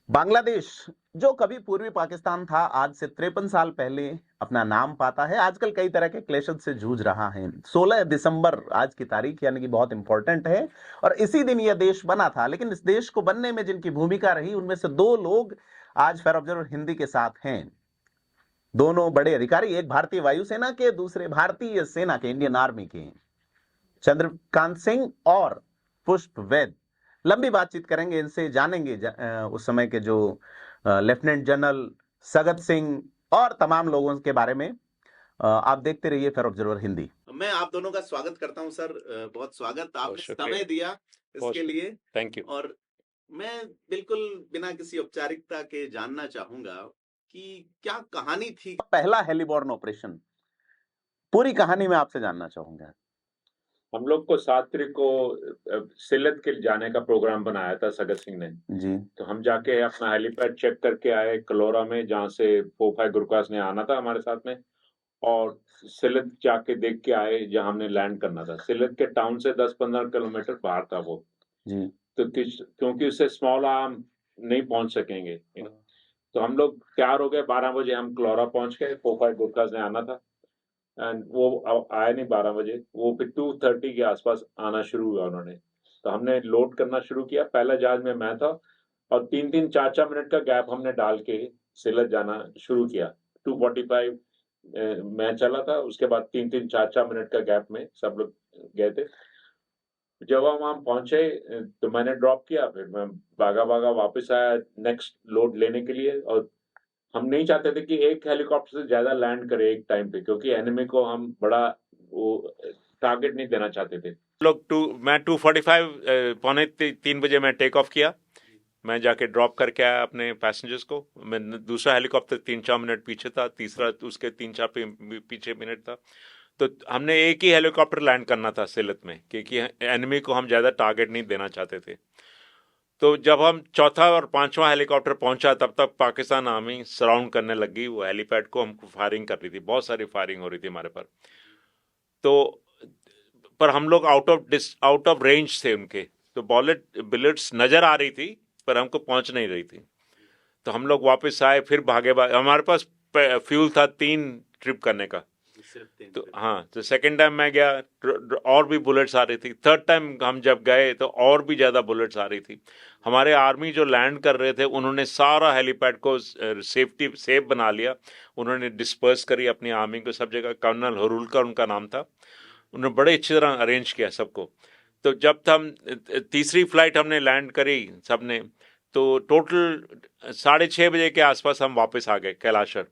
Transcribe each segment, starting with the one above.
बांग्लादेश जो कभी पूर्वी पाकिस्तान था, आज से 53 साल पहले अपना नाम पाता है। आजकल कई तरह के क्लेशों से जूझ रहा है। 16 दिसंबर आज की तारीख यानी कि बहुत इंपॉर्टेंट है और इसी दिन यह देश बना था। लेकिन इस देश को बनने में जिनकी भूमिका रही, उनमें से दो लोग आज फेयर ऑब्जर्वर हिंदी के साथ हैं। दोनों बड़े अधिकारी, एक भारतीय वायुसेना के, दूसरे भारतीय सेना के, इंडियन आर्मी के, चंद्रकांत सिंह और पुष्प वैद। लंबी बातचीत करेंगे इनसे, जानेंगे उस समय के जो लेफ्टिनेंट जनरल सगत सिंह और तमाम लोगों के बारे में। आप देखते रहिए फेयर ऑब्जर्वर हिंदी। मैं आप दोनों का स्वागत करता हूं सर। बहुत स्वागत, आपने समय दिया इसके लिए। Thank you. और मैं बिल्कुल बिना किसी औपचारिकता के जानना चाहूंगा कि क्या कहानी थी पहला हेलीबॉर्न ऑपरेशन, पूरी कहानी में आपसे जानना चाहूंगा। हम लोग को 7 तारीख को सिलत के जाने का प्रोग्राम बनाया था सगत सिंह ने जी। तो हम जाके अपना हेलीपैड चेक करके आए कलोरा में, जहाँ से पोफाई गुरकास ने आना था हमारे साथ में, और सिलत जाके देख के आए जहाँ हमने लैंड करना था। सिलत के टाउन से 10-15 किलोमीटर बाहर था वो जी। तो क्योंकि उससे स्मॉल आर्म नहीं पहुंच सकेंगे, तो हम लोग तैयार हो गए। 12 बजे हम कलोरा पहुंच गए, पोफाई गुरकास ने आना था एंड वो आया नहीं 12 बजे, वो फिर 2:30 के आसपास आना शुरू हुआ उन्होंने। तो हमने लोड करना शुरू किया। पहला जहाज में मैं था और 3-4 मिनट का गैप हमने डाल के सिलत जाना शुरू किया। 2:45 मैं चला था, उसके बाद 3-4 मिनट का गैप में सब लोग गए थे। जब हम वहां पहुंचे तो मैंने ड्रॉप किया, फिर मैं भागा भागा वापस आया नेक्स्ट लोड लेने के लिए। और हम नहीं चाहते थे कि एक हेलीकॉप्टर से ज्यादा लैंड करे एक टाइम पे, क्योंकि एनिमी को हम बड़ा वो टारगेट नहीं देना चाहते थे। मैं 2:45 3 बजे मैं टेक ऑफ किया। मैं जाके ड्रॉप करके आया अपने पैसेंजर्स को। मैं दूसरा हेलीकॉप्टर 3-4 मिनट पीछे था, तीसरा उसके 3-4 पीछे मिनट था। तो हमने एक ही हेलीकॉप्टर लैंड करना था सिलत में, क्योंकि एनिमी को हम ज़्यादा टारगेट नहीं देना चाहते थे। तो जब हम चौथा और पांचवा हेलीकॉप्टर पहुंचा, तब तक पाकिस्तान आर्मी सराउंड करने लगी वो हेलीपैड को। हमको फायरिंग कर रही थी, बहुत सारी फायरिंग हो रही थी हमारे पर। तो पर हम लोग आउट ऑफ रेंज थे उनके, तो बुलेट्स नजर आ रही थी पर हमको पहुंच नहीं रही थी। तो हम लोग वापस आए, फिर भागे हमारे पास फ्यूल था 3 ट्रिप करने का। तो हाँ, तो सेकेंड टाइम मैं गया और भी बुलेट्स आ रही थी। थर्ड टाइम हम जब गए तो और भी ज़्यादा बुलेट्स आ रही थी। हमारे आर्मी जो लैंड कर रहे थे, उन्होंने सारा हेलीपैड को सेफ बना लिया। उन्होंने डिस्पर्स करी अपनी आर्मी को सब जगह। कर्नल हरुलकर उनका नाम था। उन्होंने बड़े अच्छी तरह अरेंज किया सबको। तो जब हम तीसरी फ्लाइट हमने लैंड करी सबने, तो टोटल 6:30 बजे के आसपास हम वापस आ गए कैलाशर।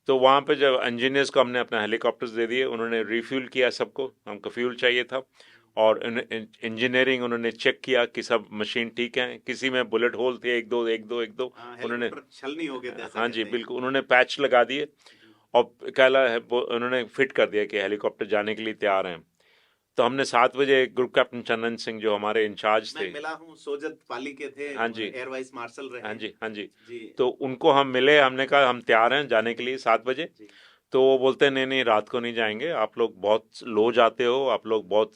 तो वहाँ पे जब इंजीनियर्स को हमने अपना हेलीकॉप्टर्स दे दिए, उन्होंने रिफ्यूल किया सबको, हमको फ्यूल चाहिए था। और इंजीनियरिंग उन्होंने चेक किया कि सब मशीन ठीक है, किसी में बुलेट होल थे एक दो। उन्होंने छल नहीं हो गया। हाँ जी बिल्कुल, उन्होंने पैच लगा दिए और कहला उन्होंने फिट कर दिया कि हेलीकॉप्टर जाने के लिए तैयार हैं। तो हमने 7 बजे ग्रुप कैप्टन चंदन सिंह जो हमारे इंचार्ज थे, मैं मिला हूँ, सोजत पाली के थे, हाँ जी, एयर वाइस मार्शल रहे। हाँ जी तो उनको हम मिले, हमने कहा हम तैयार हैं जाने के लिए 7 बजे। तो वो बोलते नहीं नहीं, रात को नहीं जाएंगे, आप लोग बहुत लो जाते हो, आप लोग बहुत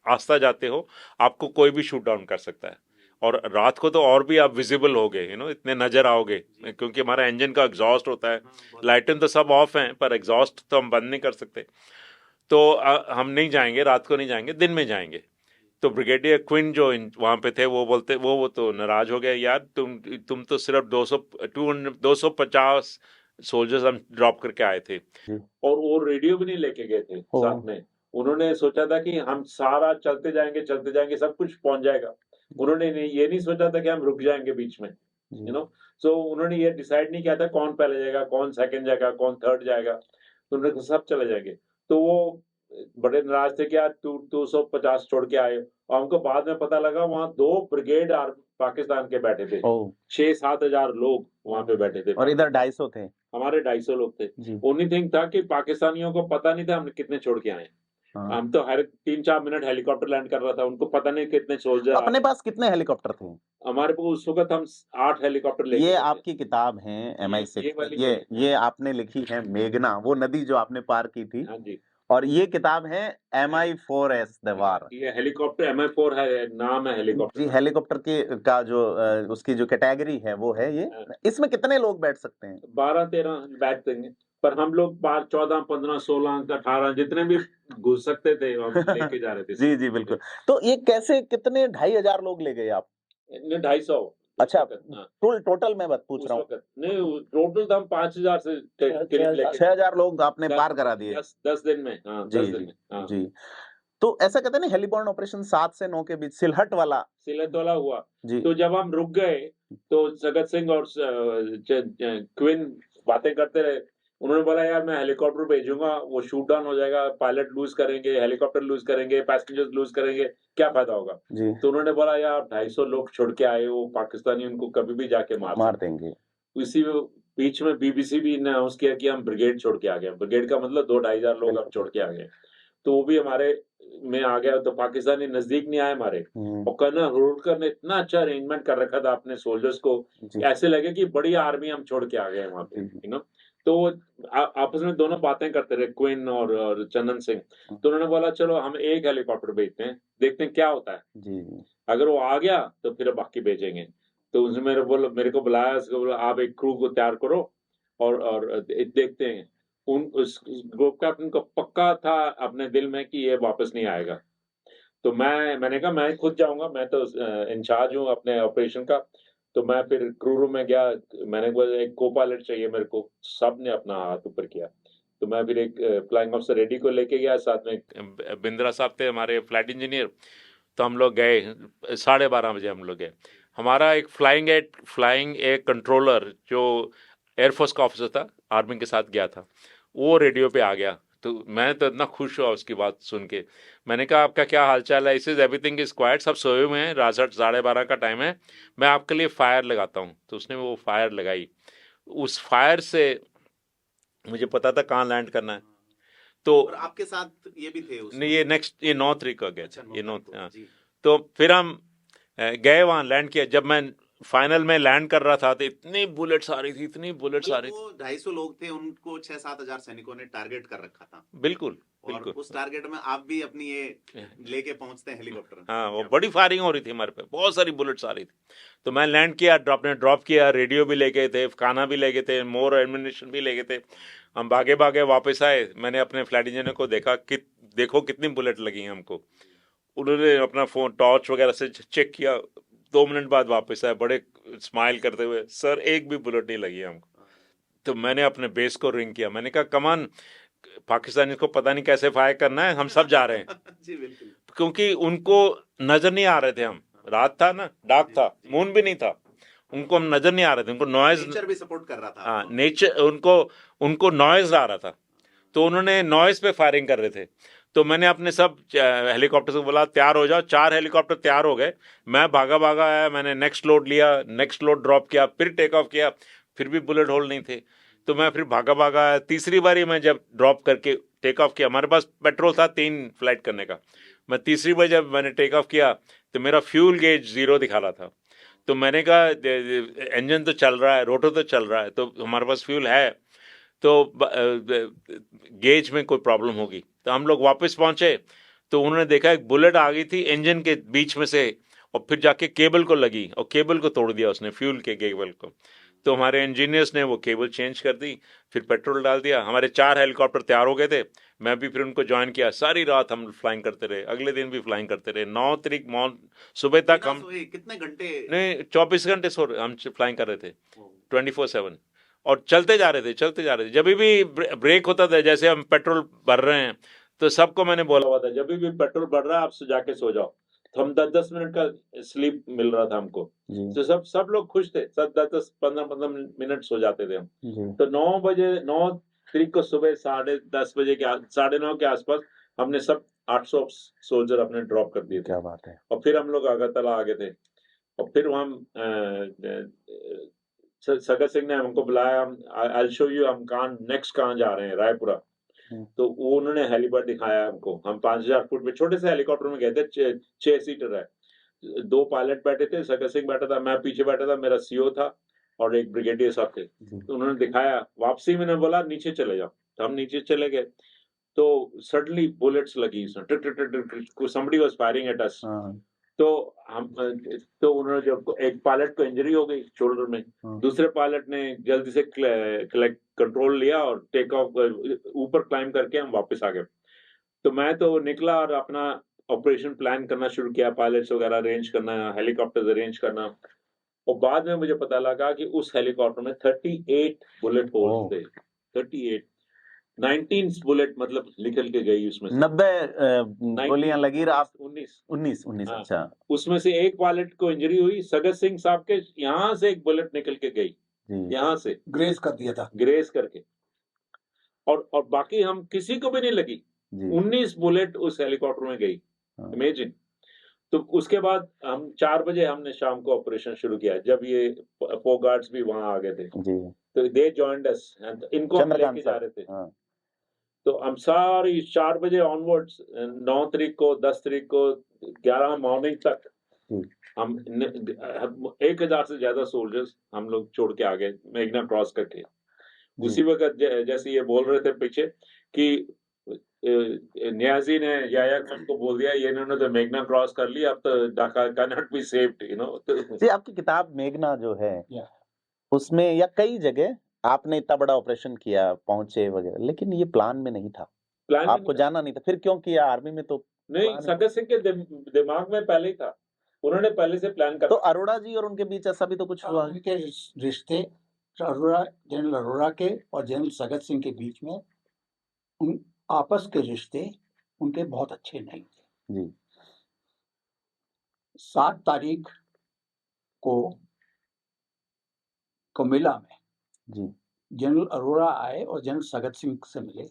आस्था जाते हो, आपको कोई भी शूट डाउन कर सकता है। और रात को तो और भी आप विजिबल होगे, इतने नजर आओगे, क्योंकि हमारा इंजन का एग्जॉस्ट होता है। लाइटें तो सब ऑफ हैं, पर एग्जॉस्ट तो हम बंद नहीं कर सकते। तो हम नहीं जाएंगे, रात को नहीं जाएंगे, दिन में जाएंगे। तो ब्रिगेडियर क्विन जो वहाँ पे थे, वो बोलते वो तो नाराज हो गया, यार तुम तो सिर्फ 250 सोल्जर्स हम ड्रॉप करके आए थे। और वो रेडियो भी नहीं लेके गए थे साथ में। उन्होंने सोचा था कि हम सारा चलते जाएंगे सब कुछ पहुंच जाएगा। उन्होंने ये नहीं सोचा था कि हम रुक जाएंगे बीच में, सो उन्होंने ये डिसाइड नहीं किया था कौन पहले जाएगा, कौन सेकंड जाएगा, कौन थर्ड जाएगा। तो उन्होंने सब चले जाएंगे। तो वो बड़े नाराज थे कि यार 250 छोड़ के आए। और हमको बाद में पता लगा वहाँ 2 ब्रिगेड पाकिस्तान के बैठे थे, 6-7 हजार लोग वहाँ पे बैठे थे, और इधर 250 थे, हमारे 250 लोग थे। ओनली थिंग था कि पाकिस्तानियों को पता नहीं था हमने कितने छोड़ के आए। हम तो हर 3-4 मिनट हेलीकॉप्टर लैंड कर रहा था, उनको पता नहीं कितने सोल्जर। अपने पास कितने हेलीकॉप्टर थे? हमारे पास उस वक्त हम 8 हेलीकॉप्टर लेके ये आपकी किताब है MI6, ये आपने लिखी है मेघना, वो नदी जो आपने पार की थी। हाँ जी। और ये किताब है MI4S द वार। ये हेलीकॉप्टर MI4 है, नाम है हेलीकॉप्टर जी, का। हेलीकॉप्टर की का जो उसकी जो कैटेगरी है वो है ये। इसमें कितने लोग बैठ सकते हैं? 12-13 बैठ देंगे, पर हम लोग 14, 15, 16, 18 जितने भी घुस सकते थे हम लेके जा रहे थे। जी, जी, बिल्कुल। तो ये कैसे कितने 2500 लोग ले गए आप? नहीं, 250 अच्छा, हाँ। टोटल मैं बात पूछ उस रहा हूँ। वक़्त नहीं, टोटल तो हम 5000 से करीब लेके 6000 लोग आपने पार करा दिए। 10 दिन में, हाँ, 10 जी, दिन जी, में, हाँ। जी। तो ऐसा कहते हैं ना हेलीबॉर्न ऑपरेशन 7 से 9 के बीच सिलहट वाला। सिलहट वाला हुआ, जी। तो जब हम रुक गए, तो जगत सिंह और क्वीन बातें करते रहे। उन्होंने बोला यार मैं हेलीकॉप्टर भेजूँगा, वो शूट डाउन हो जाएगा, पायलट लूज़ करेंगे, हेलीकॉप्टर लूज़ करेंगे, पैसेंजर्स लूज़ करेंगे, क्या फ़ायदा होगा? जी, तो उन्होंने बोला यार 250 लोग छोड़ के आए हो, पाकिस्तानी उनको कभी भी जाके मार मार सकते हैं। देंगे। इसी बीच में बीबीसी भी ने अनाउंस किया कि हम ब्रिगेड छोड़ के आ गए। ब्रिगेड का मतलब 2 ढाई हज़ार लोग हम बिल्कुल। छोड़ के आ गए। तो वो भी हमारे में आ गया, तो पाकिस्तानी नज़दीक नहीं आए हमारे। हुँ, और कर्नल होल्कर ने इतना अच्छा अरेंजमेंट कर रखा था अपने सोल्जर्स को, जी, ऐसे लगे कि बड़ी आर्मी हम छोड़ के आ गए हैं वहाँ पे, जी, जी। You know. तो आपस में दोनों बातें करते रहे, क्वीन और चंदन सिंह। हुँ, तो उन्होंने बोला चलो हम एक हेलीकॉप्टर भेजते हैं, देखते हैं क्या होता है। जी, जी। अगर वो आ गया तो फिर बाकी भेजेंगे। तो उसने मेरे को बुलाया, उसको बोला आप एक क्रू को तैयार करो और देखते हैं। उस ग्रुप कैप्टन को पक्का था अपने दिल में कि ये वापस नहीं आएगा। तो मैंने कहा मैं खुद जाऊँगा, मैं तो इंचार्ज हूँ अपने ऑपरेशन का। तो मैं फिर क्रू रूम में गया, मैंने बोला एक को-पायलट चाहिए मेरे को, सबने अपना हाथ ऊपर किया। तो मैं फिर एक फ्लाइंग ऑफिसर रेड्डी को लेके गया, साथ में बिंद्रा साहब थे हमारे फ्लाइट इंजीनियर। तो हम लोग गए, 12:30 बजे हम लोग गए। हमारा एक फ्लाइंग एक कंट्रोलर जो एयरफोर्स का ऑफिसर था, आर्मी के साथ गया था, वो रेडियो पे आ गया। तो मैं तो इतना खुश हुआ उसकी बात सुन के। मैंने कहा आपका क्या हालचाल है? इज एवरीथिंग इज क्वाइट, सब सोए हुए हैं, रात 12:30 का टाइम है, मैं आपके लिए फायर लगाता हूँ। तो उसने वो फायर लगाई। उस फायर से मुझे पता था कहाँ लैंड करना है। तो और आपके साथ ये भी थे उसमें? नहीं, ये 9 तारीख को गए अच्छा, थे, 9 ये 9, तारीख को। हाँ। जी। तो फिर हम गए वहाँ, लैंड किया। जब मैं फाइनल में लैंड कर रहा था तो इतनी बुलेट्स आ रही थी, इतनी बुलेट्स आ मतलब रही थी। वो 250 लोग थे, उनको 6-7 हजार सैनिकों ने टारगेट कर रखा था। बिल्कुल, और बिल्कुल। उस टारगेट में आप भी अपनी ये लेके पहुंचते हैं हेलीकॉप्टर। हाँ, वो बड़ी फायरिंग हो रही थी हमारे पे, बहुत सारी बुलेट्स आ रही थी। तो मैं लैंड किया, ड्रॉप किया, रेडियो भी ले गए थे, खाना भी ले गए थे, मोर एमिनेशन भी ले गए थे। हम भागे भागे वापस आए। मैंने अपने फ्लाइट इंजीनियर को देखा कि देखो कितनी बुलेट लगी हैं हमको। उन्होंने अपना फोन टॉर्च वगैरह से चेक किया। 2 मिनट बाद वापस आए, बड़े स्माइल करते हुए, सर एक भी बुलेट नहीं लगी है हमको। तो मैंने अपने बेस को रिंग किया, मैंने कहा कमान, पाकिस्तानी को पता नहीं कैसे फायर करना है, हम सब जा रहे हैं। जी, बिल्कुल। क्योंकि उनको नजर नहीं आ रहे थे हम, रात था ना, डार्क था, मून भी नहीं था, उनको हम नजर नहीं आ रहे थे, उनको नॉइज, नेचर भी सपोर्ट कर रहा था हाँ आपको। नेचर, उनको नॉइज आ रहा था। तो उन्होंने नॉइज पे फायरिंग कर रहे थे। तो मैंने अपने सब हेलीकॉप्टर को बोला तैयार हो जाओ। 4 हेलीकॉप्टर तैयार हो गए। मैं भागा भागा आया, मैंने नेक्स्ट लोड लिया, नेक्स्ट लोड ड्रॉप किया, फिर टेक ऑफ किया, फिर भी बुलेट होल नहीं थे। तो मैं फिर भागा भागा आया। तीसरी बारी मैं जब ड्रॉप करके टेक ऑफ किया, हमारे पास पेट्रोल था 3 फ्लाइट करने का। मैं तीसरी बार जब मैंने टेक ऑफ किया तो मेरा फ्यूल गेज 0 दिखा रहा था। तो मैंने कहा इंजन तो चल रहा है, रोटर तो चल रहा है, तो हमारे पास फ्यूल है, तो गेज में कोई प्रॉब्लम होगी। तो हम लोग वापस पहुंचे, तो उन्होंने देखा एक बुलेट आ गई थी इंजन के बीच में से, और फिर जाके केबल को लगी और केबल को तोड़ दिया उसने, फ्यूल के केबल को। तो हमारे इंजीनियर्स ने वो केबल चेंज कर दी, फिर पेट्रोल डाल दिया। हमारे 4 हेलीकॉप्टर तैयार हो गए थे, मैं भी फिर उनको ज्वाइन किया। सारी रात हम फ्लाइंग करते रहे, अगले दिन भी फ्लाइंग करते रहे। 9 तारीख सुबह तक हम, कितने घंटे? नहीं 24 घंटे हम फ्लाइंग कर रहे थे, 24/7। और चलते जा रहे थे। जब भी ब्रेक होता था, जैसे हम पेट्रोल भर रहे हैं, तो सबको मैंने बोला हुआ था जब भी पेट्रोल भर रहा है आप जाके सो जाओ। तो हम 10-10 मिनट का स्लीप मिल रहा था हमको। तो सब लोग खुश थे, सब 10-10, 15-15 मिनट सो जाते थे हम। तो 9 तारीख को सुबह 10:30 बजे के 9:30 के आसपास हमने सब 800 सोल्जर अपने ड्रॉप कर दिए थे। क्या बात है। और फिर हम लोग अगरतला आ गए थे। और फिर हम सगत सिंह ने हमको बुलाया, आई शो यू हम नेक्स्ट कहाँ जा रहे हैं, रायपुरा। तो वो उन्होंने हेलीपैड दिखाया हमको। हम 5000 फुट पे छोटे से हेलीकॉप्टर में गए थे, 6 सीटर है। 2 पायलट बैठे थे, सगत सिंह बैठा था, मैं पीछे बैठा था, मेरा सीओ था और एक ब्रिगेडियर साहब थे। तो उन्होंने दिखाया। वापसी में बोला नीचे चले जाओ, तो हम नीचे चले गए। तो सडनली बुलेट्स लगी उसमें, tick tick tick tick, somebody was firing at us. हाँ, तो हम तो उन्होंने जब एक पायलट को इंजरी हो गई शोल्डर में, हाँ, दूसरे पायलट ने जल्दी से कंट्रोल लिया और टेक ऑफ ऊपर क्लाइंब करके हम वापस आ गए। तो मैं तो निकला और अपना ऑपरेशन प्लान करना शुरू किया, पायलट्स वगैरह अरेंज करना, हेलीकॉप्टर्स अरेंज करना। और बाद में मुझे पता लगा कि उस हेलीकॉप्टर में 38 बुलेट होल्स ओह। थे। 38, 19 बुलेट मतलब निकल के गई उसमें से। 90 गोलियां 19, लगी और आप 19। 19 हाँ, अच्छा उसमें से एक पायलट को इंजरी हुई, सगत सिंह साहब के यहाँ से एक बुलेट निकल के गई, जी यहाँ से ग्रेस कर दिया था। ग्रेस करके, और बाकी हम किसी को भी नहीं लगी। जी 19 बुलेट उस हेलीकॉप्टर में गई, हाँ, इमेजिन। तो उसके बाद हम 4 बजे हमने शाम को ऑपरेशन शुरू किया, जब ये फोगार्ड्स भी वहां आ गए थे। जी तो दे जॉइंड अस, इनको हम चंद्रकांत लेके जा साहब, रहे थे। हाँ तो हम सारी 4 बजे ऑनवर्ड्स, 9 तारीख को, 10 तारीख को, 11 मॉर्निंग तक जी हम 1000 से ज्यादा सोल्जर्स हम लोग छोड़ के आ गए मेघना क्रॉस करके। जी उसी वक्त जैसे ये बोल रहे थे पीछे कि न्याजी ने याया खान को बोल दिया, ये इन्होंने तो मेघना क्रॉस कर लिया, अब तो Dhaka can not be saved, you know. जी आपकी किताब मेघना जो है या उसमें या कई जगह आपने इतना बड़ा ऑपरेशन किया, पहुंचे वगैरह, लेकिन ये प्लान में नहीं था, प्लान में आपको नहीं था। जाना नहीं था, फिर क्यों किया? आर्मी में तो नहीं, प्लान ही सगत सिंह के दिमाग में पहले ही था, उन्होंने पहले से प्लान कर तो अरोड़ा जी और उनके बीच ऐसा भी तो कुछ हुआ? उनके रिश्ते अरोड़ा, जनरल अरोड़ा के और जनरल सगत सिंह के बीच में उन आपस के रिश्ते उनके बहुत अच्छे नहीं थे। जी 7 तारीख को कमिला में जी जनरल अरोड़ा आए और जनरल सगत सिंह से मिले।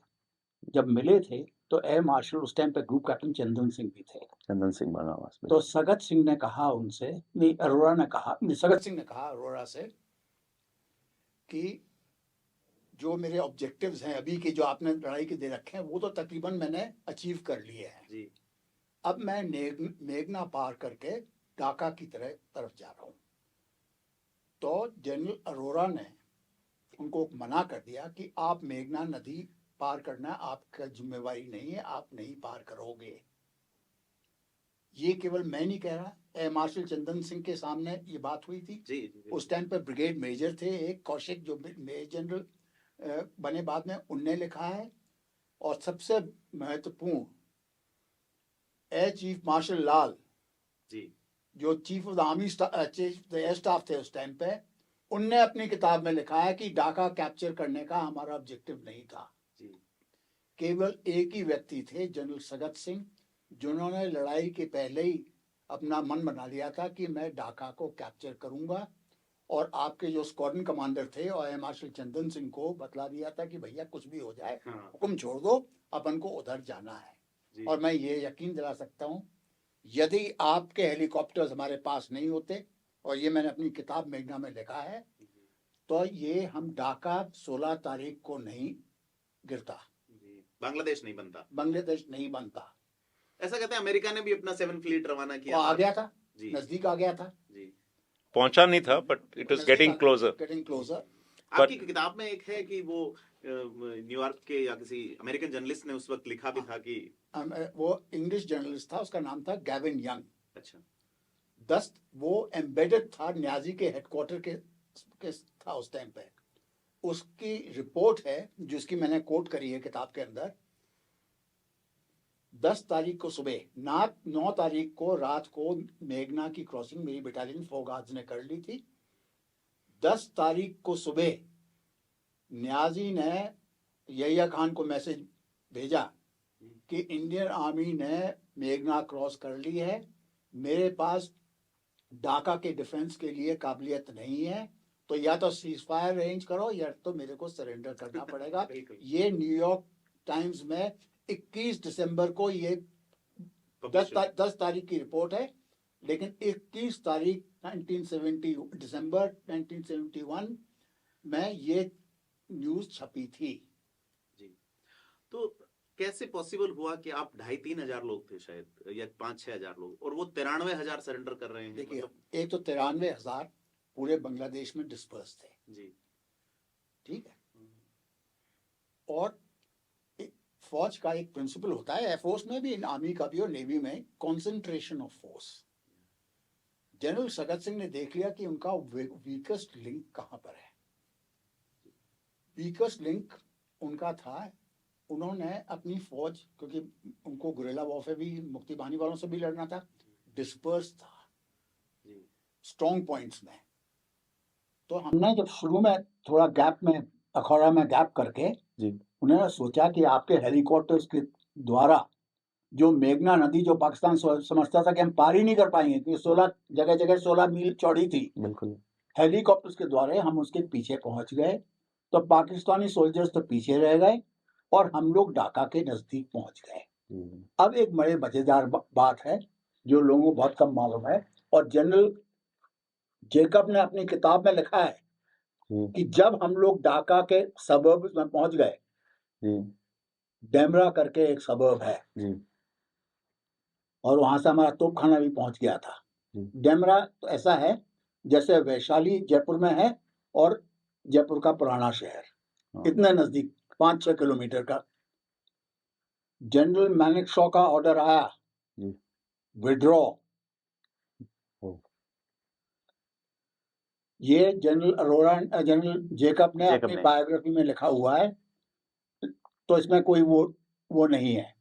जब मिले थे तो एयर मार्शल उस टाइम पे ग्रुप कैप्टन चंदन सिंह भी थे। चंदन सिंह बनावास में तो सगत सिंह ने कहा उनसे, नहीं अरोड़ा ने कहा, नहीं सगत सिंह ने कहा अरोड़ा से कि जो मेरे ऑब्जेक्टिव्स हैं अभी के, जो आपने लड़ाई के दे रखे हैं, वो तो तकरीबन मैंने अचीव कर लिए हैं जी। अब मैं मेघना पार करके ढाका की तरफ जा रहा हूँ। तो जनरल अरोड़ा ने उनको मना कर दिया कि आप मेघना नदी पार करना आपका जिम्मेवारी नहीं है, आप नहीं पार करोगे। ये केवल मैं नहीं कह रहा, एयर मार्शल चंदन सिंह के सामने ये बात हुई थी। जी, उस टाइम पर ब्रिगेड मेजर थे एक कौशिक, जो मेजर जनरल बने बाद में, उनने लिखा है। और सबसे महत्वपूर्ण air chief marshal Lal ji, जो chief of the army chief air staff थे उस टाइम पे, उनने अपनी किताब में लिखा है कि ढाका कैप्चर करने का हमारा ऑब्जेक्टिव नहीं था। जी। केवल एक ही व्यक्ति थे, जनरल सगत सिंह, जिन्होंने लड़ाई के पहले ही अपना मन बना लिया था कि मैं ढाका को कैप्चर करूंगा। और आपके जो स्क्वाड्रन कमांडर थे और एयर मार्शल चंदन सिंह को बतला दिया था कि भैया कुछ भी हो जाए, हाँ। हुक्म छोड़ दो, अपन को उधर जाना है। जी। और मैं ये यकीन दिला सकता हूँ, यदि आपके हेलीकॉप्टर्स हमारे पास नहीं होते, और ये मैंने अपनी किताब मेघना में लिखा है, तो ये हम ढाका 16 तारीख को नहीं गिरता, बांग्लादेश नहीं बनता, बांग्लादेश नहीं बनता। ऐसा कहते हैं अमेरिका ने भी अपना 7 फ्लीट रवाना वो किया आ गया था, जी नजदीक आ गया था, जी। पहुंचा नहीं था, but it was getting closure. Getting closure. आपकी किताब में एक है कि वो न्यूयॉर्क के या किसी अमेरिकन जर्नलिस्ट ने उस वक्त लिखा भी था कि वो इंग्लिश जर्नलिस्ट था, उसका नाम था गैविन यंग। अच्छा। वो एम्बेडेड था न्याजी के हेडक्वार्टर के था उस टाइम पे। उसकी रिपोर्ट है जिसकी मैंने कोट करी है किताब के अंदर। 10 तारीख को सुबह, 9 तारीख को रात को मेघना की क्रॉसिंग मेरी बटालियन फोगार्ड्स ने कर ली थी। 10 तारीख को सुबह न्याजी ने यहिया खान को मैसेज भेजा कि इंडियन आर्मी ने मेघना क्रॉस कर ली है, मेरे पास ढाका के डिफेंस के लिए काबिलियत नहीं है, तो या तो सीज फायर अरेंज करो या तो मेरे को सरेंडर करना पड़ेगा। ये न्यूयॉर्क टाइम्स में 21 दिसंबर को ये 10 तारीख की रिपोर्ट है, लेकिन 21 तारीख 1970 दिसंबर 1971 में ये न्यूज छपी थी। जी। तो कैसे पॉसिबल हुआ कि आप 2,500-3 हजार लोग थे शायद, या 5-6 हजार लोग, और वो 93,000 सरेंडर कर रहे हैं? देखिए, एक तो 93,000 पूरे बांग्लादेश में डिस्पर्स थे जी, ठीक है, और फौज का एक प्रिंसिपल होता है, एयरफोर्स में भी, आर्मी का भी और नेवी में, concentration of force. General Sagat Singh ने देख लिया कि उनका वीकेस्ट लिंक कहां पर है। वीकेस्ट लिंक उनका था, उन्होंने अपनी फौज, क्योंकि उनको गुरिल्ला वॉरफेयर भी, मुक्ति बाहिनी वालों से भी लड़ना था, डिस्पर्स था स्ट्रॉन्ग पॉइंट्स में। तो हमने जब शुरू में थोड़ा गैप में, अखौरा में गैप करके जी उन्होंने सोचा कि आपके हेलीकॉप्टर्स के द्वारा जो मेघना नदी, जो पाकिस्तान समझता था कि हम पार ही नहीं कर पाएंगे, क्योंकि 16 जगह जगह 16 मील चौड़ी थी, बिल्कुल। हेलीकॉप्टर्स के द्वारा हम उसके पीछे पहुंच गए। तो पाकिस्तानी सोल्जर्स तो पीछे रह गए और हम लोग ढाका के नजदीक पहुंच गए। अब एक बड़े मजेदार बात है जो लोगों को बहुत कम मालूम है, और जनरल जेकब ने अपनी किताब में लिखा है कि जब हम लोग ढाका के सबर्ब्स में पहुंच गए, डेमरा करके एक सबर्ब है, और वहां से हमारा तोपखाना भी पहुंच गया था। डेमरा तो ऐसा है जैसे वैशाली जयपुर में है और जयपुर का पुराना शहर, इतने नजदीक, 5-6 किलोमीटर का। जनरल मैनेकशॉ का ऑर्डर आया, विड्रॉ। ये जनरल अरोरा, जनरल जेकब ने अपनी बायोग्राफी में लिखा हुआ है, तो इसमें कोई वो नहीं है।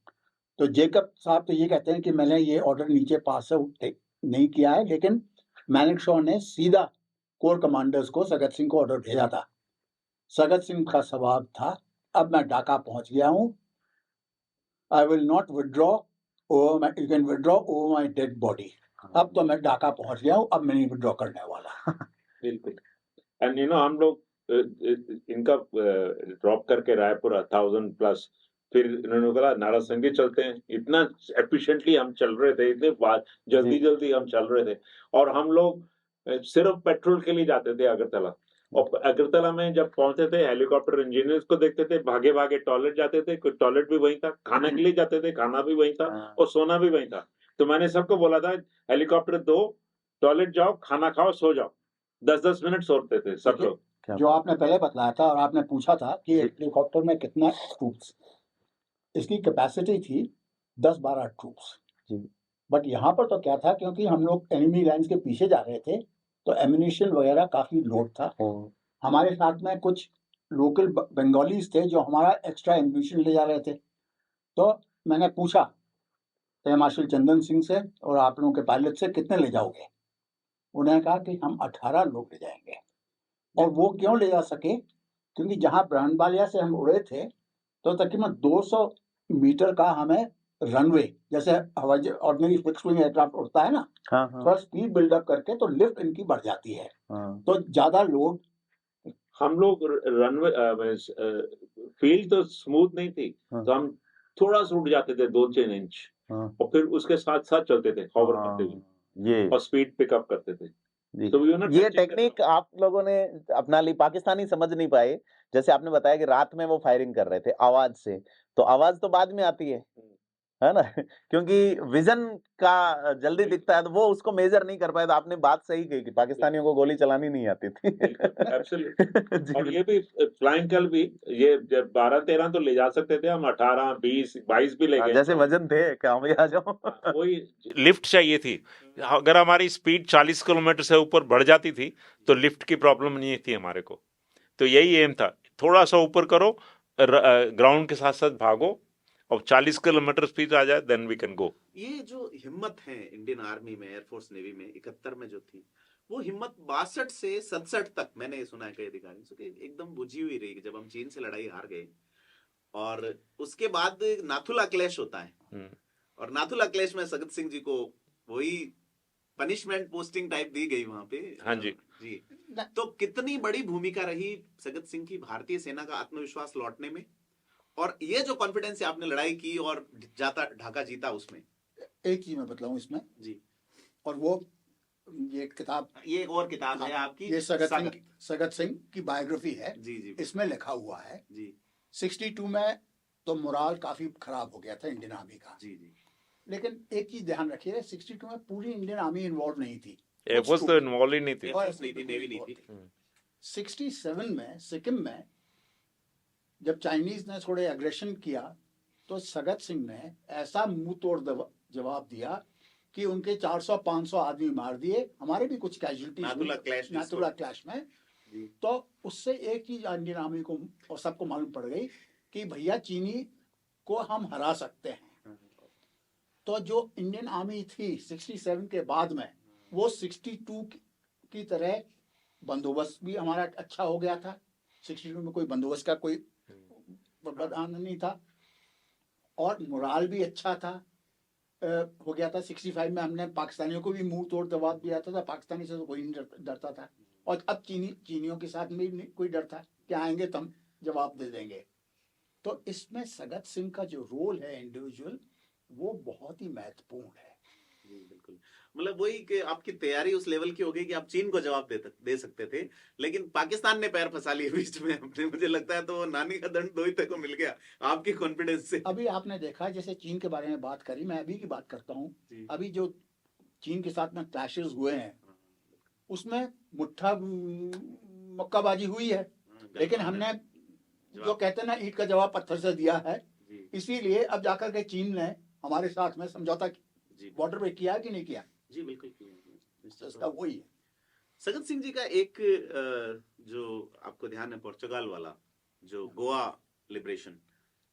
तो जेकब साहब तो ये कहते हैं कि मैंने ये ऑर्डर नीचे पास नहीं किया है, लेकिन मैनेकशॉ ने सीधा कोर कमांडर्स को, सगत सिंह को ऑर्डर भेजा था। सगत सिंह का स्वभाव था, अब मैं ढाका पहुंच गया हूं, I will not withdraw over my, you can withdraw over my dead body. अब तो मैं ढाका पहुंच गया हूं, अब मैं नहीं विड्रॉ करने वाला। बिल्कुल। एंड हम लोग इनका ड्रॉप करके रायपुर 1000+, फिर इन्होंने कहा नारासंगी चलते हैं। इतना एफिशिएंटली हम चल रहे थे, इतने जल्दी हम चल रहे थे, और हम लोग सिर्फ पेट्रोल के लिए जाते थे अगरतला। और अगरतला में जब पहुंचते थे, हेलीकॉप्टर इंजीनियर्स को देखते थे, भागे भागे टॉयलेट जाते थे, कोई टॉयलेट भी वहीं था, खाने के लिए जाते थे, खाना भी वहीं था, और सोना भी वहीं था। तो मैंने सबको बोला था, हेलीकॉप्टर दो, टॉयलेट जाओ, खाना खाओ, सो जाओ। 10-10 मिनट सोते थे सब लोग। जो आपने पहले बतलाया था, और आपने पूछा था कि हेलीकॉप्टर में कितना ट्रूप्स, इसकी कैपेसिटी थी 10-12 ट्रूप्स। बट यहाँ पर तो क्या था, क्योंकि हम लोग एनिमी लाइंस के पीछे जा रहे थे, तो एम्यूनिशन वगैरह काफी लोड था। हमारे साथ में कुछ लोकल बंगालीज थे जो हमारा एक्स्ट्रा एम्यूनिशन ले जा रहे थे। तो मैंने पूछा एयर मार्शल चंदन सिंह से और आप लोगों के पायलट से, कितने ले जाओगे? उन्होंने कहा कि हम 18 लोग ले जाएंगे। और वो क्यों ले जा सके, क्योंकि जहाँ ब्रह्मवालिया से हम उड़े थे तो तकरीबन 200 मीटर का हमें रनवे, जैसे हवाई ऑर्डिनरी फिक्स विंग एयरक्राफ्ट उड़ता है ना, थोड़ा स्पीड बिल्डअप करके तो लिफ्ट इनकी बढ़ जाती है, तो ज्यादा लोड। हम लोग रनवे फील्ड तो स्मूथ नहीं थी, तो हम थोड़ा सा उड़ जाते थे 2-3 इंच, और फिर उसके साथ साथ चलते थे हॉवर करते हुए, और स्पीड पिकअप करते थे। तो ये टेक्निक आप लोगों ने अपना ली, पाकिस्तानी समझ नहीं पाए। जैसे आपने बताया कि रात में वो फायरिंग कर रहे थे आवाज से, तो आवाज तो बाद में आती है ना, क्योंकि विजन का जल्दी दिखता है, तो वो उसको मेजर नहीं कर पाए। तो आपने बात सही कही कि पाकिस्तानियों को गोली चलानी नहीं आती थी। और ये भी फ्लाइंग कल भी, ये 12-13 तो ले जा सकते थे हम, 18, 20, 22 भी ले गए। जैसे वजन थे, काम आ जाओ। वही लिफ्ट चाहिए थी। अगर हमारी स्पीड 40 किलोमीटर से ऊपर बढ़ जाती थी तो लिफ्ट की प्रॉब्लम नहीं थी हमारे को। तो यही एम था, थोड़ा सा ऊपर करो, ग्राउंड के साथ साथ भागो, और 40 किलोमीटर स्पीड आ जाए, देन वी कैन गो। ये जो हिम्मत है इंडियन आर्मी में, एयरफोर्स नेवी में 71 में जो थी, वो हिम्मत 62 से 67 तक मैंने सुना है कई अधिकारियों से कि एकदम बुझी हुई रही, जब हम चीन से लड़ाई हार गए। और उसके बाद नाथुला क्लैश होता है, और नाथुला क्लैश में सगत सिंह जी को वही पनिशमेंट पोस्टिंग टाइप दी गई वहां पे। हाँ जी जी। तो कितनी बड़ी भूमिका रही सगत सिंह की भारतीय सेना का आत्मविश्वास लौटने में, और ये जो कॉन्फिडेंस से आपने लड़ाई की और ढाका जीता, उसमें एक चीज मैं बतलाऊं इसमें जी, और वो ये किताब, ये और किताब है आपकी, ये सगत सिंह की बायोग्राफी है जी जी, इसमें लिखा हुआ है जी। 62 में तो मोराल काफी खराब हो गया था इंडियन आर्मी का, जी जी, लेकिन एक चीज ध्यान रखिए, 62 में पूरी इंडियन आर्मी इन्वॉल्व नहीं थी, एयरफोर्स तो इन्वॉल्व ही नहीं थी, नेवी नहीं थी। 67 में सिक्किम में जब चाइनीज ने थोड़े एग्रेशन किया तो सगत सिंह ने ऐसा मुंह तोड़ जवाब दिया कि उनके 400-500 आदमी मार दिए, हमारे भी कुछ casualties Nathula clash Nathula clash में। जी। तो उससे एक चीज इंडियन आर्मी को और सबको मालूम पड़ गई कि भैया चीनी को हम हरा सकते हैं। तो जो इंडियन आर्मी थी 67 के बाद में, वो 62 की तरह बंदोबस्त भी हमारा अच्छा हो गया था। 62 में कोई बंदोबस्त का कोई प्रावधान नहीं था और मोराल भी अच्छा था, हो गया था। 65 में हमने पाकिस्तानियों को भी मुंह तोड़ जवाब दिया था, पाकिस्तानी से तो कोई नहीं डरता था। और अब चीनियों के साथ में भी कोई डर था कि आएंगे तो हम जवाब दे देंगे। तो इसमें सगत सिंह का जो रोल है इंडिविजुअल, वो बहुत ही महत्वपूर्ण है। जी बिल्कुल, मतलब वही कि आपकी तैयारी उस लेवल की हो गई कि आप चीन को जवाब दे सकते थे, लेकिन पाकिस्तान ने पैर फंसा लिए बीच में अपने। मुझे लगता है तो नानी का दंड दोहिते को मिल गया आपकी कॉन्फिडेंस से। अभी आपने देखा, जैसे चीन के बारे में बात करी, मैं अभी की बात करता हूँ। जी। अभी जो चीन के साथ में क्लैशेस हुए हैं, उसमें मुट्ठा मक्काबाजी हुई है, लेकिन हमने जो कहते हैं ना, ईंट का जवाब पत्थर से दिया है। इसीलिए अब जाकर के चीन ने हमारे साथ में समझौता बॉर्डर पे किया कि नहीं किया? जी बिल्कुल इसका वही है। सगत सिंह जी का एक जो आपको ध्यान है, पुर्तगाल वाला जो गोवा लिबरेशन,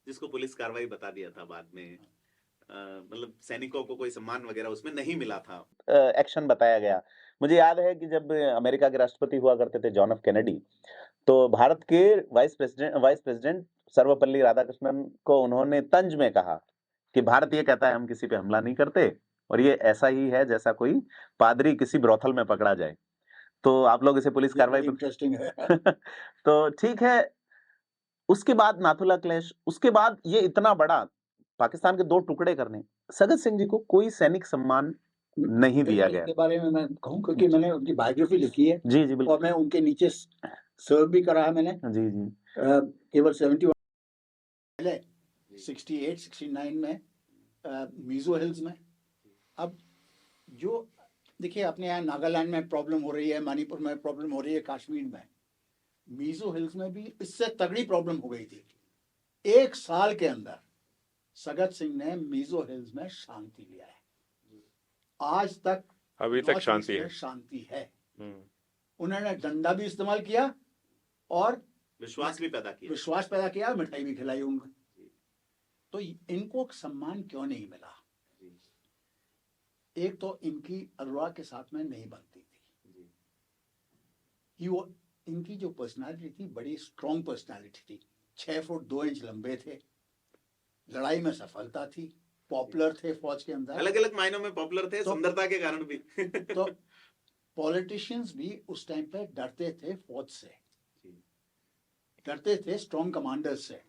जिसको पुलिस कार्रवाई बता दिया था बाद में, मतलब सैनिकों को कोई सम्मान वगैरह उसमें नहीं मिला था, एक्शन बताया गया। मुझे याद है कि जब अमेरिका के राष्ट्रपति हुआ करते थे जॉन एफ कैनेडी, तो भारत के वाइस प्रेसिडेंट सर्वपल्ली राधाकृष्णन को उन्होंने तंज में कहा कि भारत ये कहता है हम किसी पे हमला नहीं करते, और ये ऐसा ही है जैसा कोई पादरी किसी ब्रोथल में पकड़ा जाए। तो आप लोग इसे पुलिस कार्रवाई इंटरेस्टिंग है। तो ठीक है। उसके बाद नाथुला क्लैश, उसके बाद ये इतना बड़ा पाकिस्तान के दो टुकड़े करने, सगत सिंह जी को कोई सैनिक सम्मान नहीं दिया गया। इसके बारे में मैं कहूँ, क्योंकि मैंने उनकी बायोग्राफी लिखी है। जी जी बिल्कुल। और मैं उनके नीचे सर्व भी करा है मैंने। जी जी। केवल 71 पहले 68-69 में मीजो हिल्स में। अब जो देखिए, अपने यहाँ नागालैंड में प्रॉब्लम हो रही है, मणिपुर में प्रॉब्लम हो रही है, कश्मीर में, मीजो हिल्स में भी इससे तगड़ी प्रॉब्लम हो गई थी। 1 साल के अंदर सगत सिंह ने मीजो हिल्स में शांति लिया है। आज तक अभी तक शांति है। शांति है। उन्होंने डंडा भी इस्तेमाल किया और विश्वास भी पैदा किया, मिठाई भी खिलाई उनको। तो इनको सम्मान क्यों नहीं मिला? एक तो इनकी अरोड़ा के साथ में नहीं बनती थी कि वो, इनकी जो पर्सनालिटी थी बड़ी स्ट्रॉन्ग पर्सनालिटी थी। 6 फुट 2 इंच लंबे थे, लड़ाई में सफलता थी, पॉपुलर थे फौज के अंदर, अलग अलग मायनों में पॉपुलर थे, सुंदरता के कारण भी। तो पॉलिटिशियंस भी उस टाइम पे डरते थे फौज से, डरते थे स्ट्रॉन्ग कमांडर्स से।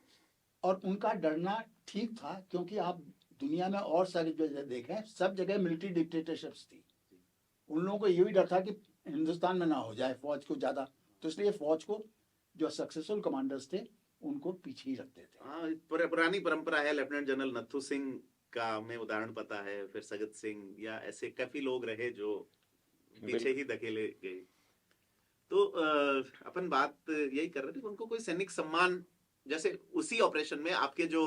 और उनका डरना ठीक था, क्योंकि आप दुनिया में और सारी जगह देखें, सब जगह मिलिट्री डिक्टेटरशिप्स थी। उन लोगों को ये भी डर था कि हिंदुस्तान में ना हो जाए फौज को ज्यादा, तो इसलिए फौज को जो सक्सेसफुल कमांडर्स थे उनको पीछे ही रखते थे। हाँ, पुरानी परंपरा है। लेफ्टिनेंट जनरल नथु सिंह का हमें उदाहरण पता है, फिर सगत सिंह, या ऐसे काफी लोग रहे जो पीछे ही धकेले गए। तो अपन बात यही कर रहे थे, उनको कोई सैनिक सम्मान, जैसे उसी ऑपरेशन में आपके जो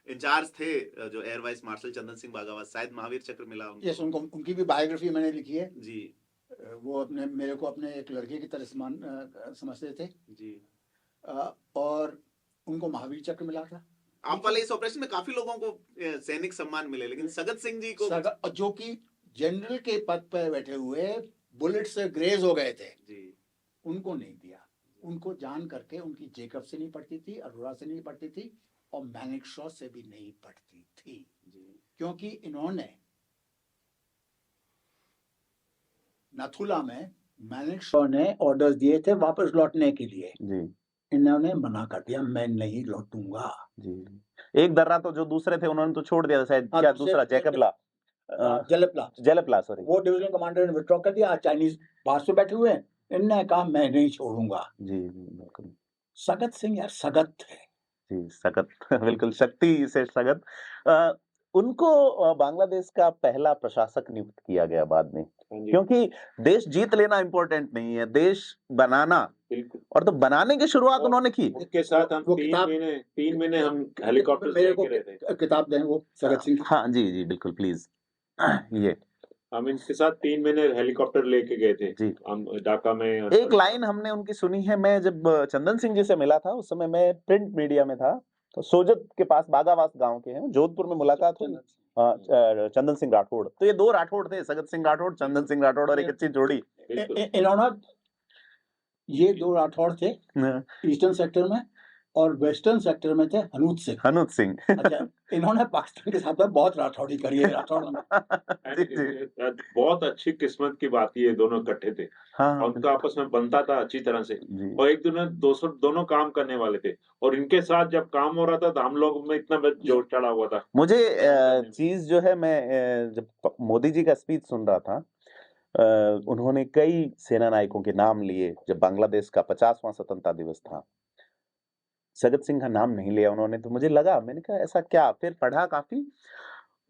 इंचार्ज थे, जो air vice marshal Chandan Singh बागावत, शायद महावीर चक्र मिला उनको। यस, उनकी भी बायोग्राफी मैंने लिखी है जी। वो मेरे को अपने एक लड़के की तरह समझते थे जी। और उनको महावीर चक्र मिला था। आप वाले इस ऑपरेशन में काफी लोगों को सैनिक सम्मान मिले, लेकिन सगत सिंह जी को, जो कि जनरल के पद पर बैठे हुए बुलेट से ग्रेज हो गए थे जी, उनको नहीं दिया। उनको जान करके उनकी जेकब से नहीं पड़ती थी, अरोड़ा से नहीं पड़ती थी, और मैनेक्शॉ से भी नहीं पड़ती थी जी। क्योंकि इन्होंने नाथुला में मैनेक्शॉ ने ऑर्डर्स दिए थे वापस लौटने के लिए जी। इन्होंने मना कर दिया, मैं नहीं लौटूंगा जी। एक दर्रा तो जो दूसरे थे उन्होंने तो छोड़ दिया, शायद क्या दूसरा जेलेप्ला सॉरी, वो डिवीजन कमांडर ने विथड्रॉ कर दिया। चाइनीज पास पे बैठे हुए हैं, इन्होंने कहा मैं नहीं छोड़ूंगा जी बिल्कुल। सगत सिंह यार सगत है जी, सगत बिल्कुल, शक्ति से सगत। उनको बांग्लादेश का पहला प्रशासक नियुक्त किया गया बाद में, हाँ जी, क्योंकि देश जीत लेना इम्पोर्टेंट नहीं है, देश बनाना, बिल्कुल। और तो बनाने की शुरुआत और उन्होंने की। उनके साथ हम वो 3 किताब- महीने हम हेलीकॉप्टर मेरे को लेके रहे थे। किताब दें वो सगत सिंह की। हाँ जी जी बिल्कुल प्लीज। ये हम इनके साथ 3 महीने हेलीकॉप्टर लेके गए थे जी। हम ढाका में। और एक लाइन हमने उनकी सुनी है, मैं जब चंदन सिंह जी से मिला था उस समय मैं प्रिंट मीडिया में था, तो सोजत के पास बागावास गांव के हैं, जोधपुर में मुलाकात हुई। चंदन सिंह राठौड़, तो ये 2 राठौड़ थे, सगत सिंह राठौड़, चंदन सिंह राठौड़, और एक अच्छी जोड़ी। बिल्कुल। इन्होंने ये 2 राठौड़ थे ईस्टर्न सेक्टर में, और वेस्टर्न सेक्टर में थे हनूत सिंह। हनूत सिंह। अच्छा, इन्होंने पाकिस्तान के साथ में बहुत राठौड़ी करी है राठौड़ में। जी, जी। बहुत अच्छी किस्मत की बात ये दोनों इकट्ठे थे, हाँ और उनका आपस में बनता था अच्छी तरह से, जी। और एक दोनों काम करने वाले थे, और इनके साथ जब काम हो रहा था तो हम लोग में इतना जोर चढ़ा हुआ था। मुझे चीज जो है, मैं जब मोदी जी का स्पीच सुन रहा था, उन्होंने कई सेना नायकों के नाम लिए जब बांग्लादेश का 50वां स्वतंत्रता दिवस था, सगत सिंह का नाम नहीं लिया उन्होंने, तो मुझे लगा, मैंने कहा ऐसा क्या, फिर पढ़ा काफी,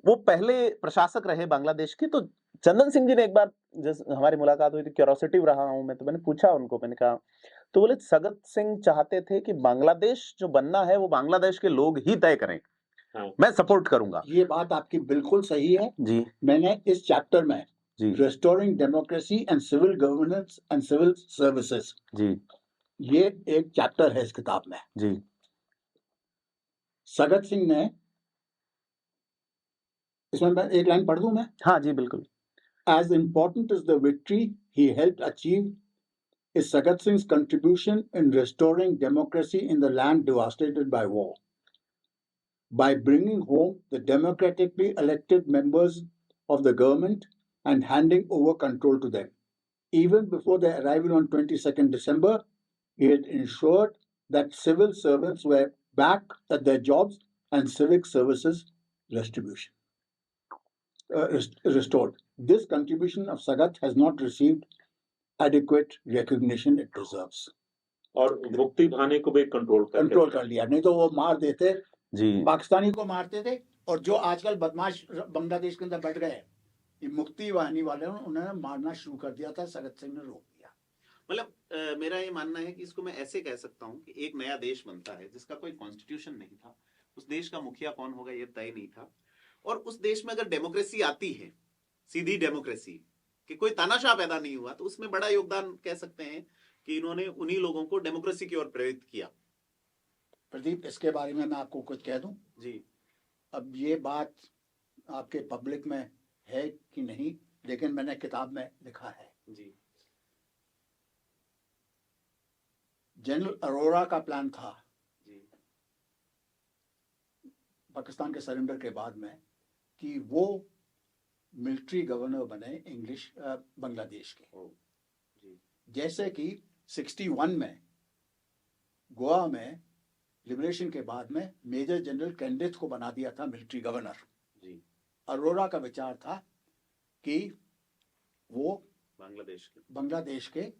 वो पहले प्रशासक रहे बांग्लादेश के। तो चंदन सिंह जी ने एक बार, जब हमारी मुलाकात हुई थी, क्यूरोसिटिव रहा हूं मैं, तो मैंने पूछा उनको, मैंने कहा, तो बोले सगत सिंह चाहते थे कि बांग्लादेश जो बनना है वो बांग्लादेश के लोग ही तय करें, हाँ। मैं सपोर्ट करूंगा। ये बात आपकी बिल्कुल सही है जी मैंने इस चैप्टर में जी restoring democracy and civil governance and civil services, जी ये एक चैप्टर है इस किताब में। जी सगत सिंह ने, इसमें मैं एक लाइन पढ़ दूं मैं। हाँ जी बिल्कुल। As important as the victory he helped achieve is Sagat Singh's contribution in restoring democracy in the land devastated by war. By bringing home the democratically elected members of the government and handing over control to them. Even before their arrival on 22nd December, he had ensured that civil servants were back at their jobs and civic services restored. This contribution of Sagat has not received adequate recognition it deserves. और मुक्ति भाने को भी control कर लिया, नहीं तो वो मार देते, जी पाकिस्तानी को मारते थे, और जो आजकल बदमाश बांग्लादेश के अंदर बैठ गए, ये मुक्ति वाहिनी वाले उन्होंने मारना शुरू कर दिया था, सगत सिंह ने रोक दिया। मतलब मेरा ये मानना है कि इसको मैं ऐसे कह सकता हूँ कि एक नया देश बनता है जिसका कोई कॉन्स्टिट्यूशन नहीं था, उस देश का मुखिया कौन होगा ये तय नहीं था, और उस देश में अगर डेमोक्रेसी आती है, सीधी डेमोक्रेसी, कि कोई तानाशाह पैदा नहीं हुआ, तो उसमें बड़ा योगदान कह सकते हैं कि इन्होंने उन्हीं लोगों को डेमोक्रेसी की ओर प्रेरित किया। प्रदीप, इसके बारे में मैं आपको कुछ कह दूं जी। अब ये बात आपके पब्लिक में है कि नहीं, लेकिन मैंने किताब में लिखा है। जी। जनरल अरोरा का प्लान था जी। पाकिस्तान के सरेंडर के बाद में कि वो मिलिट्री गवर्नर बने इंग्लिश बांग्लादेश के। जी। जैसे कि 61 में गोवा में लिबरेशन के बाद में मेजर जनरल कैंडिथ को बना दिया था मिलिट्री गवर्नर। जी। अरोरा का विचार था कि वो बांग्लादेश के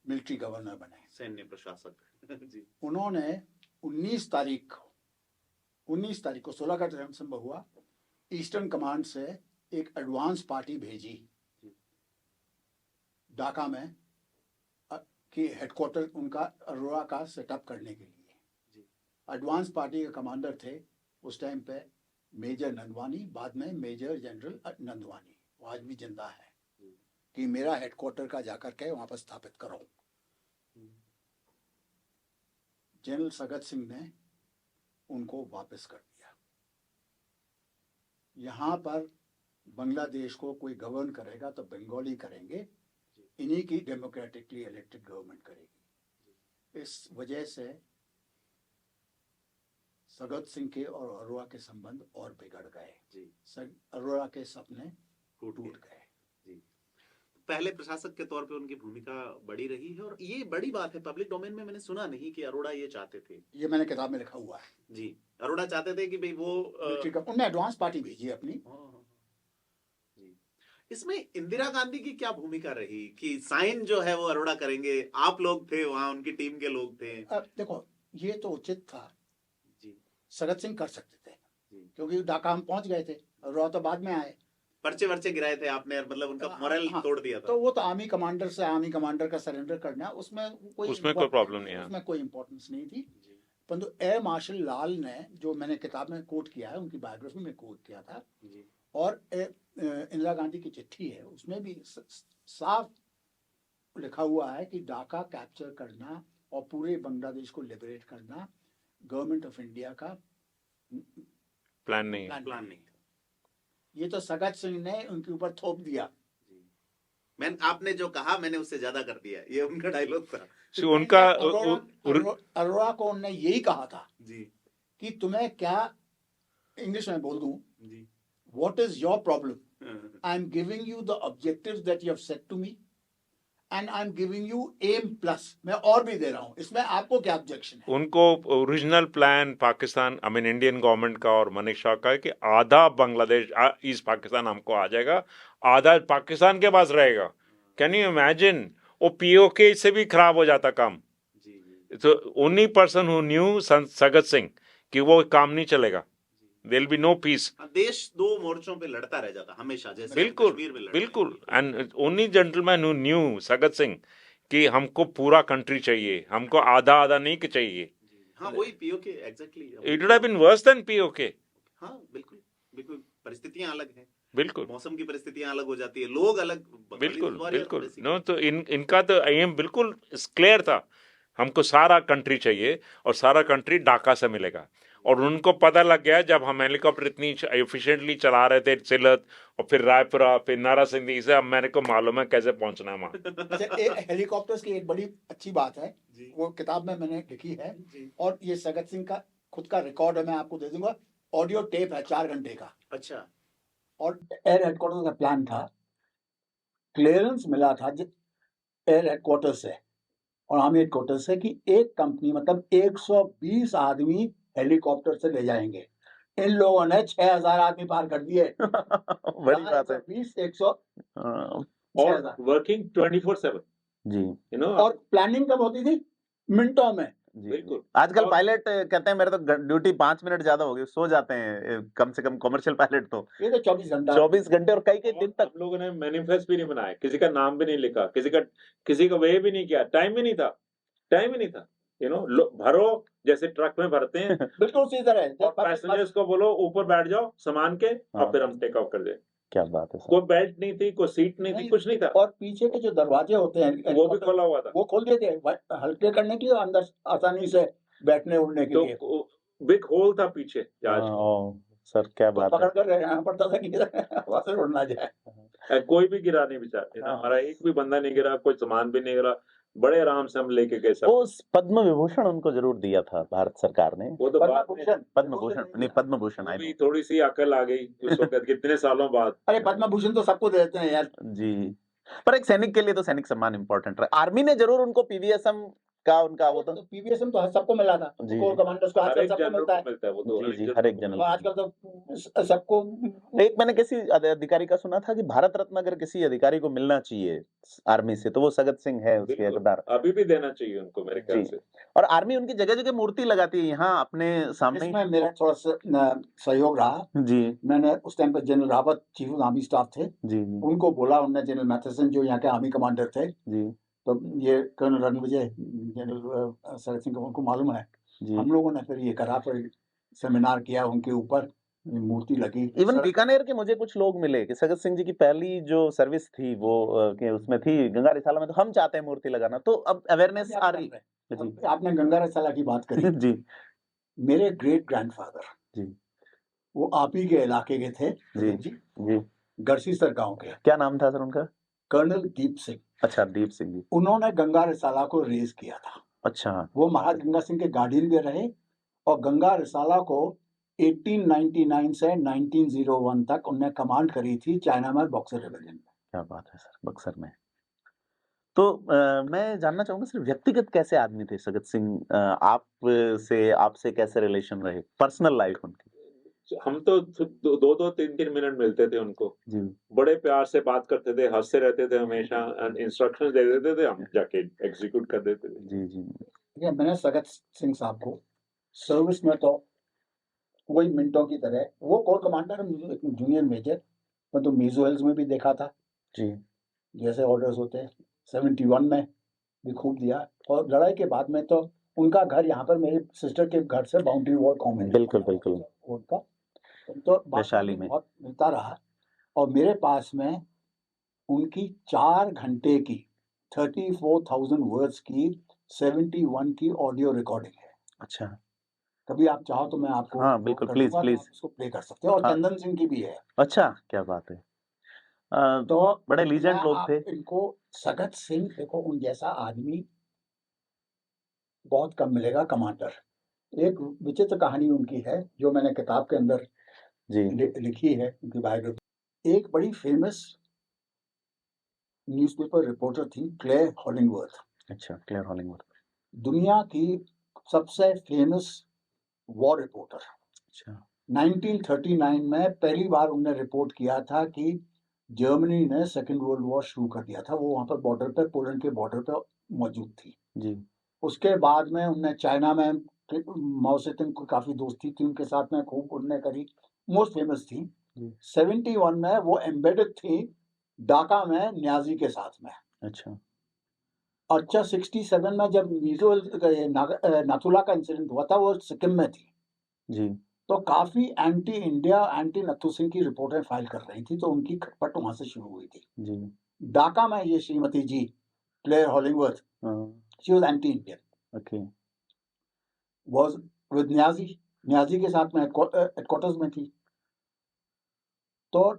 मिलिट्री गवर्नर बने, सैन्य प्रशासक। जी। उन्होंने 19 तारीख को 16 का दिसंबर हुआ, ईस्टर्न कमांड से एक एडवांस पार्टी भेजी ढाका में कि हेडक्वार्टर उनका अरोरा का सेटअप करने के लिए। एडवांस पार्टी के कमांडर थे उस टाइम पे मेजर नंदवानी, बाद में मेजर जनरल नंदवानी, वो आज भी जिंदा है, कि मेरा हेडक्वार्टर का जाकर के वहां पर स्थापित करो। जनरल सगत सिंह ने उनको वापस कर दिया। यहाँ पर बांग्लादेश को कोई गवर्न करेगा तो बंगाली करेंगे, इन्हीं की डेमोक्रेटिकली इलेक्टेड गवर्नमेंट करेगी। इस वजह से सगत सिंह के और अरोरा के संबंध और बिगड़ गए। अरोरा के सपने टूट गए। पहले प्रशासक के तौर पे उनकी भूमिका बड़ी रही है, और ये बड़ी बात है, पब्लिक डोमेन में मैंने सुना नहीं कि अरोड़ा ये चाहते थे। ये मैंने किताब में लिखा हुआ है। जी। अरोड़ा चाहते थे कि भाई वो उन्होंने एडवांस पार्टी भेजी अपनी। जी। इसमें इंदिरा गांधी की क्या भूमिका रही कि साइन जो है वो अरोड़ा करेंगे, आप लोग थे वहां, उनकी टीम के लोग थे। देखो, ये तो उचित था, जी। सगत सिंह कर सकते थे, क्योंकि ढाका हम पहुंच गए थे, अरोड़ा तो बाद में आए। पर्चे वर्चे गिराए थे आपने, मतलब उनका मोरल हाँ, तोड़ दिया था। तो वो तो आर्मी कमांडर से आर्मी कमांडर का सरेंडर करना, उसमें कोई प्रॉब्लम नहीं है। उसमें कोई इंपॉर्टेंस नहीं थी। परंतु एयर मार्शल लाल ने, जो मैंने किताब में कोट किया है, उनकी बायोग्राफी में कोट किया था, और इंदिरा गांधी की चिट्ठी है, उसमें भी साफ लिखा हुआ है कि ढाका कैप्चर करना और पूरे बांग्लादेश को लिबरेट करना गवर्नमेंट ऑफ इंडिया का प्लान नहीं है। प्लान नहीं था। ये तो सगत सिंह ने उनके ऊपर थोप दिया। आपने जो कहा मैंने उससे ज्यादा कर दिया, ये उनका डायलॉग था। So, उनका अरोड़ा को उन्होंने यही कहा था जी कि तुम्हें क्या, इंग्लिश में बोल दूं, जी, what is your problem, I am giving you the objectives that you have set to me and I am giving you M plus, मैं और भी दे रहा हूं, इसमें आपको क्या ऑब्जेक्शन है? उनको original plan Pakistan Indian government का और मनीष शाह का है कि आधा बांग्लादेश ईस्ट पाकिस्तान हमको आ जाएगा, आधा पाकिस्तान के पास रहेगा। Can you imagine? वो पीओके से भी खराब हो जाता काम। तो only person who knew Sagat Singh कि वो काम नहीं चलेगा, there will be no peace. देश दो मोर्चों पे लड़ता रह जाता हमेशा, जैसे बिल्कुल कश्मीर में लड़ रहे हैं। बिल्कुल। And only gentleman who knew Sagat Singh कि हमको पूरा कंट्री चाहिए, हमको आधा आधा नहीं कि चाहिए। हाँ वही POK exactly. It would have been worse than POK. हाँ बिल्कुल बिल्कुल, परिस्थितियां अलग हैं, बिल्कुल मौसम की परिस्थितियां अलग हो जाती है, लोग अलग। बिल्कुल बिल्कुल। नो तो इनका तो एम बिल्कुल क्लियर था, हमको सारा कंट्री चाहिए और सारा कंट्री ढाका से मिलेगा। और उनको पता लग गया जब हम हेलीकॉप्टर इतनी एफिशिएंटली चला रहे थे सिलत और फिर रायपुरा फिर नारा सिंधी से, अब मेरे को मालूम है कैसे पहुंचना है वहाँ। अच्छा, हेलीकॉप्टर्स की एक बड़ी अच्छी बात है, वो किताब में मैंने लिखी है, और ये सगत सिंह का खुद का रिकॉर्ड है, मैं आपको दे दूंगा, ऑडियो टेप है 4 घंटे का। अच्छा। और एयर हेडक्वार्टर का प्लान था, क्लियरेंस मिला था एयर हेडक्वार्टर से और आर्मी हेडक्वार्टर से कि एक कंपनी मतलब 120 आदमी हेलीकॉप्टर से ले जाएंगे। इन लोगों ने 6000 आदमी पार कर दिए। बड़ी बात है। 100 और वर्किंग 24/7 जी, यू नो। और प्लानिंग कब होती थी? मिनटों में। बिल्कुल। आजकल पायलट कहते हैं मेरे तो ड्यूटी 5 मिनट ज्यादा हो गई, सो जाते हैं कम से कम कमर्शियल पायलट तो। ये तो 24 घंटे और कई दिन तक। हम लोगों ने मैनिफेस्ट भी नहीं बनाया, किसी का नाम भी नहीं लिखा, किसी का वे भी नहीं किया, टाइम ही नहीं था यू नो। भरो जैसे ट्रक में भरते हैं। बिल्कुल सीधा है। और पैसेंजर्स को बोलो ऊपर बैठ जाओ सामान के, और फिर हम टेक ऑफ कर दे। क्या बात है सर। कोई बेल्ट नहीं थी, कोई सीट नहीं थी, कुछ नहीं था। और पीछे के जो दरवाजे होते हैं वो भी खोला हुआ था, वो खोल देते हैं हल्के करने के लिए, अंदर आसानी से बैठने उड़ने के लिए। तो बिग होल था पीछे जहाज। सर क्या बात है। पकड़ कर रहना पड़ता था कि हवा से उड़ ना जाए। कोई भी गिरा नहीं बेचारा, हमारा एक भी बंदा नहीं गिरा, कोई सामान भी नहीं गिरा, बड़े आराम से हम लेके गए सब। उस पद्म विभूषण उनको जरूर दिया था भारत सरकार ने। वो तो पद्म भूषण अभी थोड़ी सी अकल आ गई उस वक्त कितने सालों बाद। अरे पद्म भूषण तो सबको देते हैं यार जी, पर एक सैनिक के लिए तो सैनिक सम्मान इम्पोर्टेंट रहा। आर्मी ने जरूर उनको पीवीएसएम का उनका वो तो पीवीएसएम तो सबको मिला था, कोर कमांडर्स को आजकल सबको मिलता है। वो तो जी, हर एक जनरल। आजकल तो सबको। एक मैंने किसी अधिकारी का सुना था कि भारत रत्न अगर किसी अधिकारी को मिलना चाहिए आर्मी से तो वो सगत सिंह है उसके हकदार। अभी भी देना चाहिए उनको मेरे ख्याल से। और आर्मी उनकी जगह जगह मूर्ति लगाती है यहाँ अपने सामने। इसमें मेरा थोड़ा सा सहयोग रहा जी। मैंने उस टाइम पे general Rawat chief of army staff थे जी, उनको बोला, उन्होंने जनरल मैथसन जो यहाँ के आर्मी कमांडर थे जी, तो ये कर्नल रणविजय जनरल सगत सिंह उनको मालूम है जी। हम लोगों ने फिर ये करा, फिर सेमिनार किया, उनके ऊपर मूर्ति लगी। इवन बीकानेर के मुझे कुछ लोग मिले कि सगत सिंह जी की पहली जो सर्विस थी वो कि उसमें थी गंगा रिसाला में, तो हम चाहते हैं मूर्ति लगाना। तो अब अवेयरनेस आ रही है। आपने गंगा रिसाला की बात करी जी, मेरे ग्रेट ग्रैंडफादर जी वो आप ही के इलाके के थे जी जी, गढ़सीसर गांव के। क्या नाम था सर उनका? कर्नल दीप सिंह। अच्छा, दीप सिंह जी। उन्होंने गंगा रिसाला को रेज किया था। अच्छा। वो महाराज गंगा सिंह के गार्डियन भी रहे और गंगा रिसाला को 1899 से 1901 तक उन्होंने कमांड करी थी चाइना में बक्सर रिबेलियन में। क्या बात है सर, बक्सर में। तो मैं जानना चाहूंगा सर व्यक्तिगत कैसे आदमी थे सगत सिंह, आपसे कैसे रिलेशन रहे, पर्सनल लाइफ उनकी? हम तो 2-3 मिनट मिलते थे उनको जी, बड़े प्यार से बात करते थे, हंसते रहते थे हमेशा, इंस्ट्रक्शंस दे देते थे, हम जाके एग्जीक्यूट कर देते थे। जी जी। मैंने सगत सिंह साहब को सर्विस में तो वही मिंटो की तरह वो कोर कमांडर जूनियर मेजर, मैं तो मीजो हिल्स में भी देखा था जी जैसे ऑर्डर्स होते हैं। 71 में भी खूब दिया, और लड़ाई के बाद में तो उनका घर यहाँ पर मेरे सिस्टर के घर से बाउंड्री वॉल कॉमन बिल्कुल बिल्कुल उनका, तो बात वैशाली में। बहुत मिलता रहा। और मेरे पास में उनकी 4 घंटे की 34,000 वर्ड्स की 71 की ऑडियो रिकॉर्डिंग है। अच्छा कभी आप चाहो तो मैं आपको हाँ वो बिल्कुल कर प्लीज दूंगा, तो प्लीज। आप इसको प्ले कर सकते हो। और हाँ चंदन सिंह की भी है। अच्छा क्या बात है। तो बड़े मैं लीजेंड लोग थे। आप इनको, सगत सिंह देखो, उन जैसा आदमी बहुत कम मिलेगा कमांडर। एक विचित्र कहानी उनकी है जो मैंने किताब के अंदर जी लिखी है, उनकी बायोग्राफी। एक बड़ी फेमस न्यूज़पेपर रिपोर्टर थी क्लेयर हॉलिंगवर्थ, अच्छा क्लेयर हॉलिंगवर्थ। दुनिया की सबसे फेमस वॉर रिपोर्टर। अच्छा 1939 में पहली बार उन्होंने रिपोर्ट किया था कि जर्मनी ने सेकेंड वर्ल्ड वॉर शुरू कर दिया था। वो वहाँ पर बॉर्डर पे, पोलैंड के बॉर्डर पे मौजूद थी। जी उसके बाद में उन्होंने चाइना में माओ सेतुंग को काफी दोस्ती थी उनके साथ में, खूब उन्होंने करी, मोस्ट फेमस थी। जी 71 में वो एम्बेडेड थी ढाका में न्याजी के साथ में। अच्छा अच्छा 67 में जब मीजो नाथुला का इंसिडेंट हुआ था, वो सिक्किम में थी, जी तो काफी anti India, anti Nathu Singh की रिपोर्टें फाइल कर रही थी, तो उनकी खटपट वहां से शुरू हुई थी। जी ढाका में ये श्रीमती जी क्लेयर हॉलिंगवर्थ, हाँ she was anti Indian, okay was with Niazi, Niazi के साथ में हेडक्वार्टर्स में थी। तो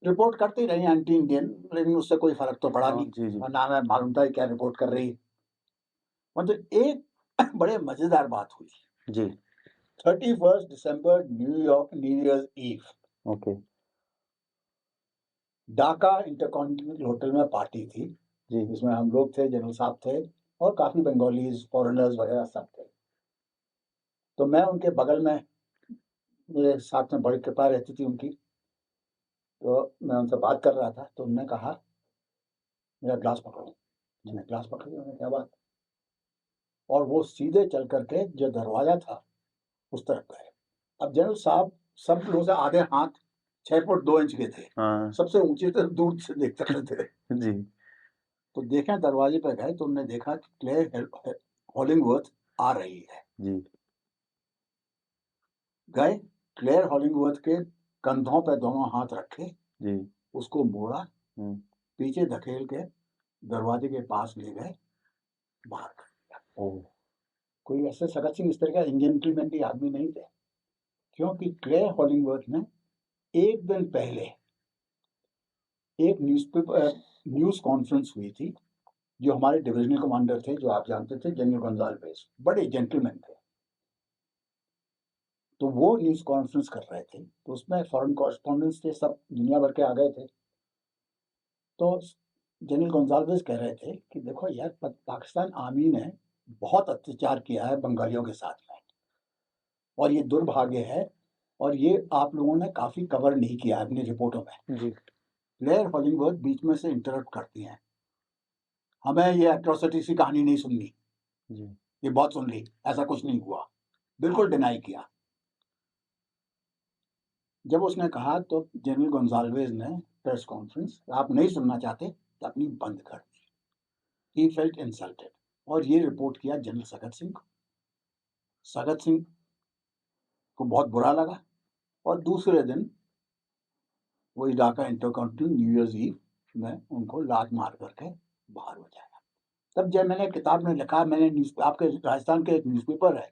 रिपोर्ट करती रही एंटी इंडियन, लेकिन उससे कोई फर्क तो पड़ा हाँ नहीं, जी जी वरना हमें मालूम था क्या रिपोर्ट कर रही है। मतलब एक बड़े मजेदार बात हुई। जी 31 दिसंबर New York, new years eve, okay Dhaka Intercontinental hotel में पार्टी थी, जी जिसमें हम लोग थे, जनरल साहब थे, और काफी बंगालीज, फॉरेनर्स वगैरह सब थे। तो मैं उनके बगल में, मेरे साथ में बड़ी कृपा रहती थी उनकी, तो मैं उनसे बात कर रहा था, तो उन्होंने कहा मेरा ग्लास पकड़ो। मैंने ग्लास पकड़ लिया, मैंने क्या बात, और वो सीधे चल करके जो दरवाजा था उस तरफ गए। अब जनरल साहब सब लोगों से आधे हाथ 6 फुट 2 इंच के थे, हाँ सबसे ऊंचे थे, दूर से देख सकते थे। जी तो देखें दरवाजे पर गए तो उन्होंने देखा कि क्लेयर हॉलिंगवर्थ आ रही है। जी गए, क्लेयर हॉलिंगवर्थ के कंधों पर दोनों हाथ रखे, जी उसको मोड़ा, हम्म, पीछे धकेल के दरवाजे के पास ले गए, बाहर कर दिया। ओह कोई ऐसे सगत सिंह इस तरह का इंजेंटलमैनली आदमी नहीं थे, क्योंकि क्लेयर हॉलिंगवर्थ ने एक दिन पहले एक न्यूज कॉन्फ्रेंस हुई थी, जो हमारे डिविजनल कमांडर थे, जो आप जानते थे, जनरल गोंजाल्वेस, बड़े जेंटलमैन थे, तो वो न्यूज कॉन्फ्रेंस कर रहे थे, तो उसमें फॉरेन कॉरेस्पॉन्डेंट्स थे, सब दुनिया भर के आ गए थे। तो जनरल गोंजाल्वेस कह रहे थे कि देखो यार, पाकिस्तान आर्मी ने बहुत अत्याचार किया है बंगालियों के साथ में, और ये दुर्भाग्य है, और ये आप लोगों ने काफी कवर नहीं किया अपनी रिपोर्टों में। जी क्लेयर हॉलिंगवर्थ बीच में से इंटरप्ट करती हैं, हमें ये एट्रोसिटीज की कहानी नहीं सुननी, जी ये बहुत सुन ली, ऐसा कुछ नहीं हुआ, बिल्कुल डिनाई किया। जब उसने कहा तो जनरल गोंजाल्वेज ने प्रेस कॉन्फ्रेंस, आप नहीं सुनना चाहते तो अपनी बंद कर दी। ही फेल्ट इंसल्टेड, और ये रिपोर्ट किया जनरल सगत सिंह को। सगत सिंह को बहुत बुरा लगा, और दूसरे दिन वही Dhaka Intercontinental New years Eve में उनको लात मार करके बाहर हो जाएगा। तब जब मैंने किताब में लिखा, मैंने आपके राजस्थान के एक न्यूज़पेपर है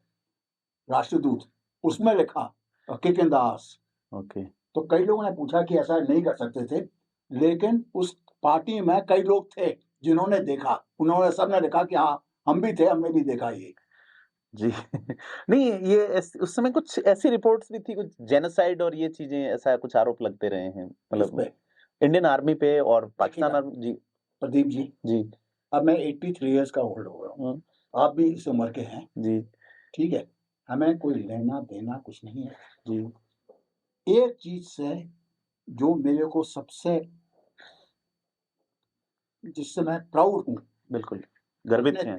राष्ट्रदूत, उसमें लिखा kick in the ass. Okay तो कई लोगों ने पूछा कि ऐसा नहीं कर सकते थे, लेकिन उस पार्टी में कई लोग थे जिन्होंने देखा, उन्होंने सबने लिखा कि हाँ हम भी थे, हमने भी देखा ये। जी नहीं ये उस समय कुछ ऐसी रिपोर्ट्स भी थी, कुछ जेनोसाइड और ये चीजें, ऐसा कुछ आरोप लगते रहे हैं, उस मतलब पे इंडियन आर्मी पे और पाकिस्तान देखिएगा आर्मी। जी प्रदीप जी, जी अब मैं 83 ईयर्स का ओल्ड हो गया हूँ, हम्म, आप भी इस उम्र के हैं, जी ठीक है, हमें कोई लेना देना कुछ नहीं है। जी एक चीज से जो मेरे को सबसे, जिससे मैं प्राउड हूँ, बिल्कुल गर्वित अपने हैं।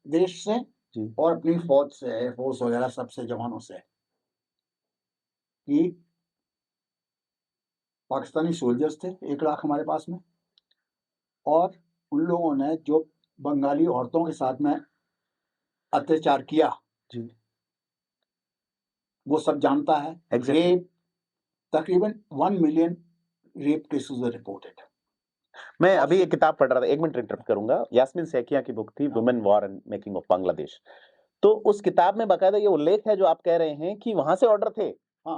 देश से जी और अपनी फौज से, एयरफोर्स वगैरह सबसे, जवानों से, कि पाकिस्तानी सोल्जर्स थे 1 लाख हमारे पास में, और उन लोगों ने जो बंगाली औरतों के साथ में अत्याचार किया जी वो सब जानता है। Exactly. रेप, तकरीबन 1 मिलियन रेप केसेस वर रिपोर्टेड। मैं अभी एक किताब पढ़ रहा था, 1 मिनट इंटरप्ट करूंगा। यास्मीन सैकिया की बुक थी women war and making of Bangladesh. तो उस किताब में बाकायदा ये उल्लेख है जो आप कह रहे हैं कि वहां से ऑर्डर थे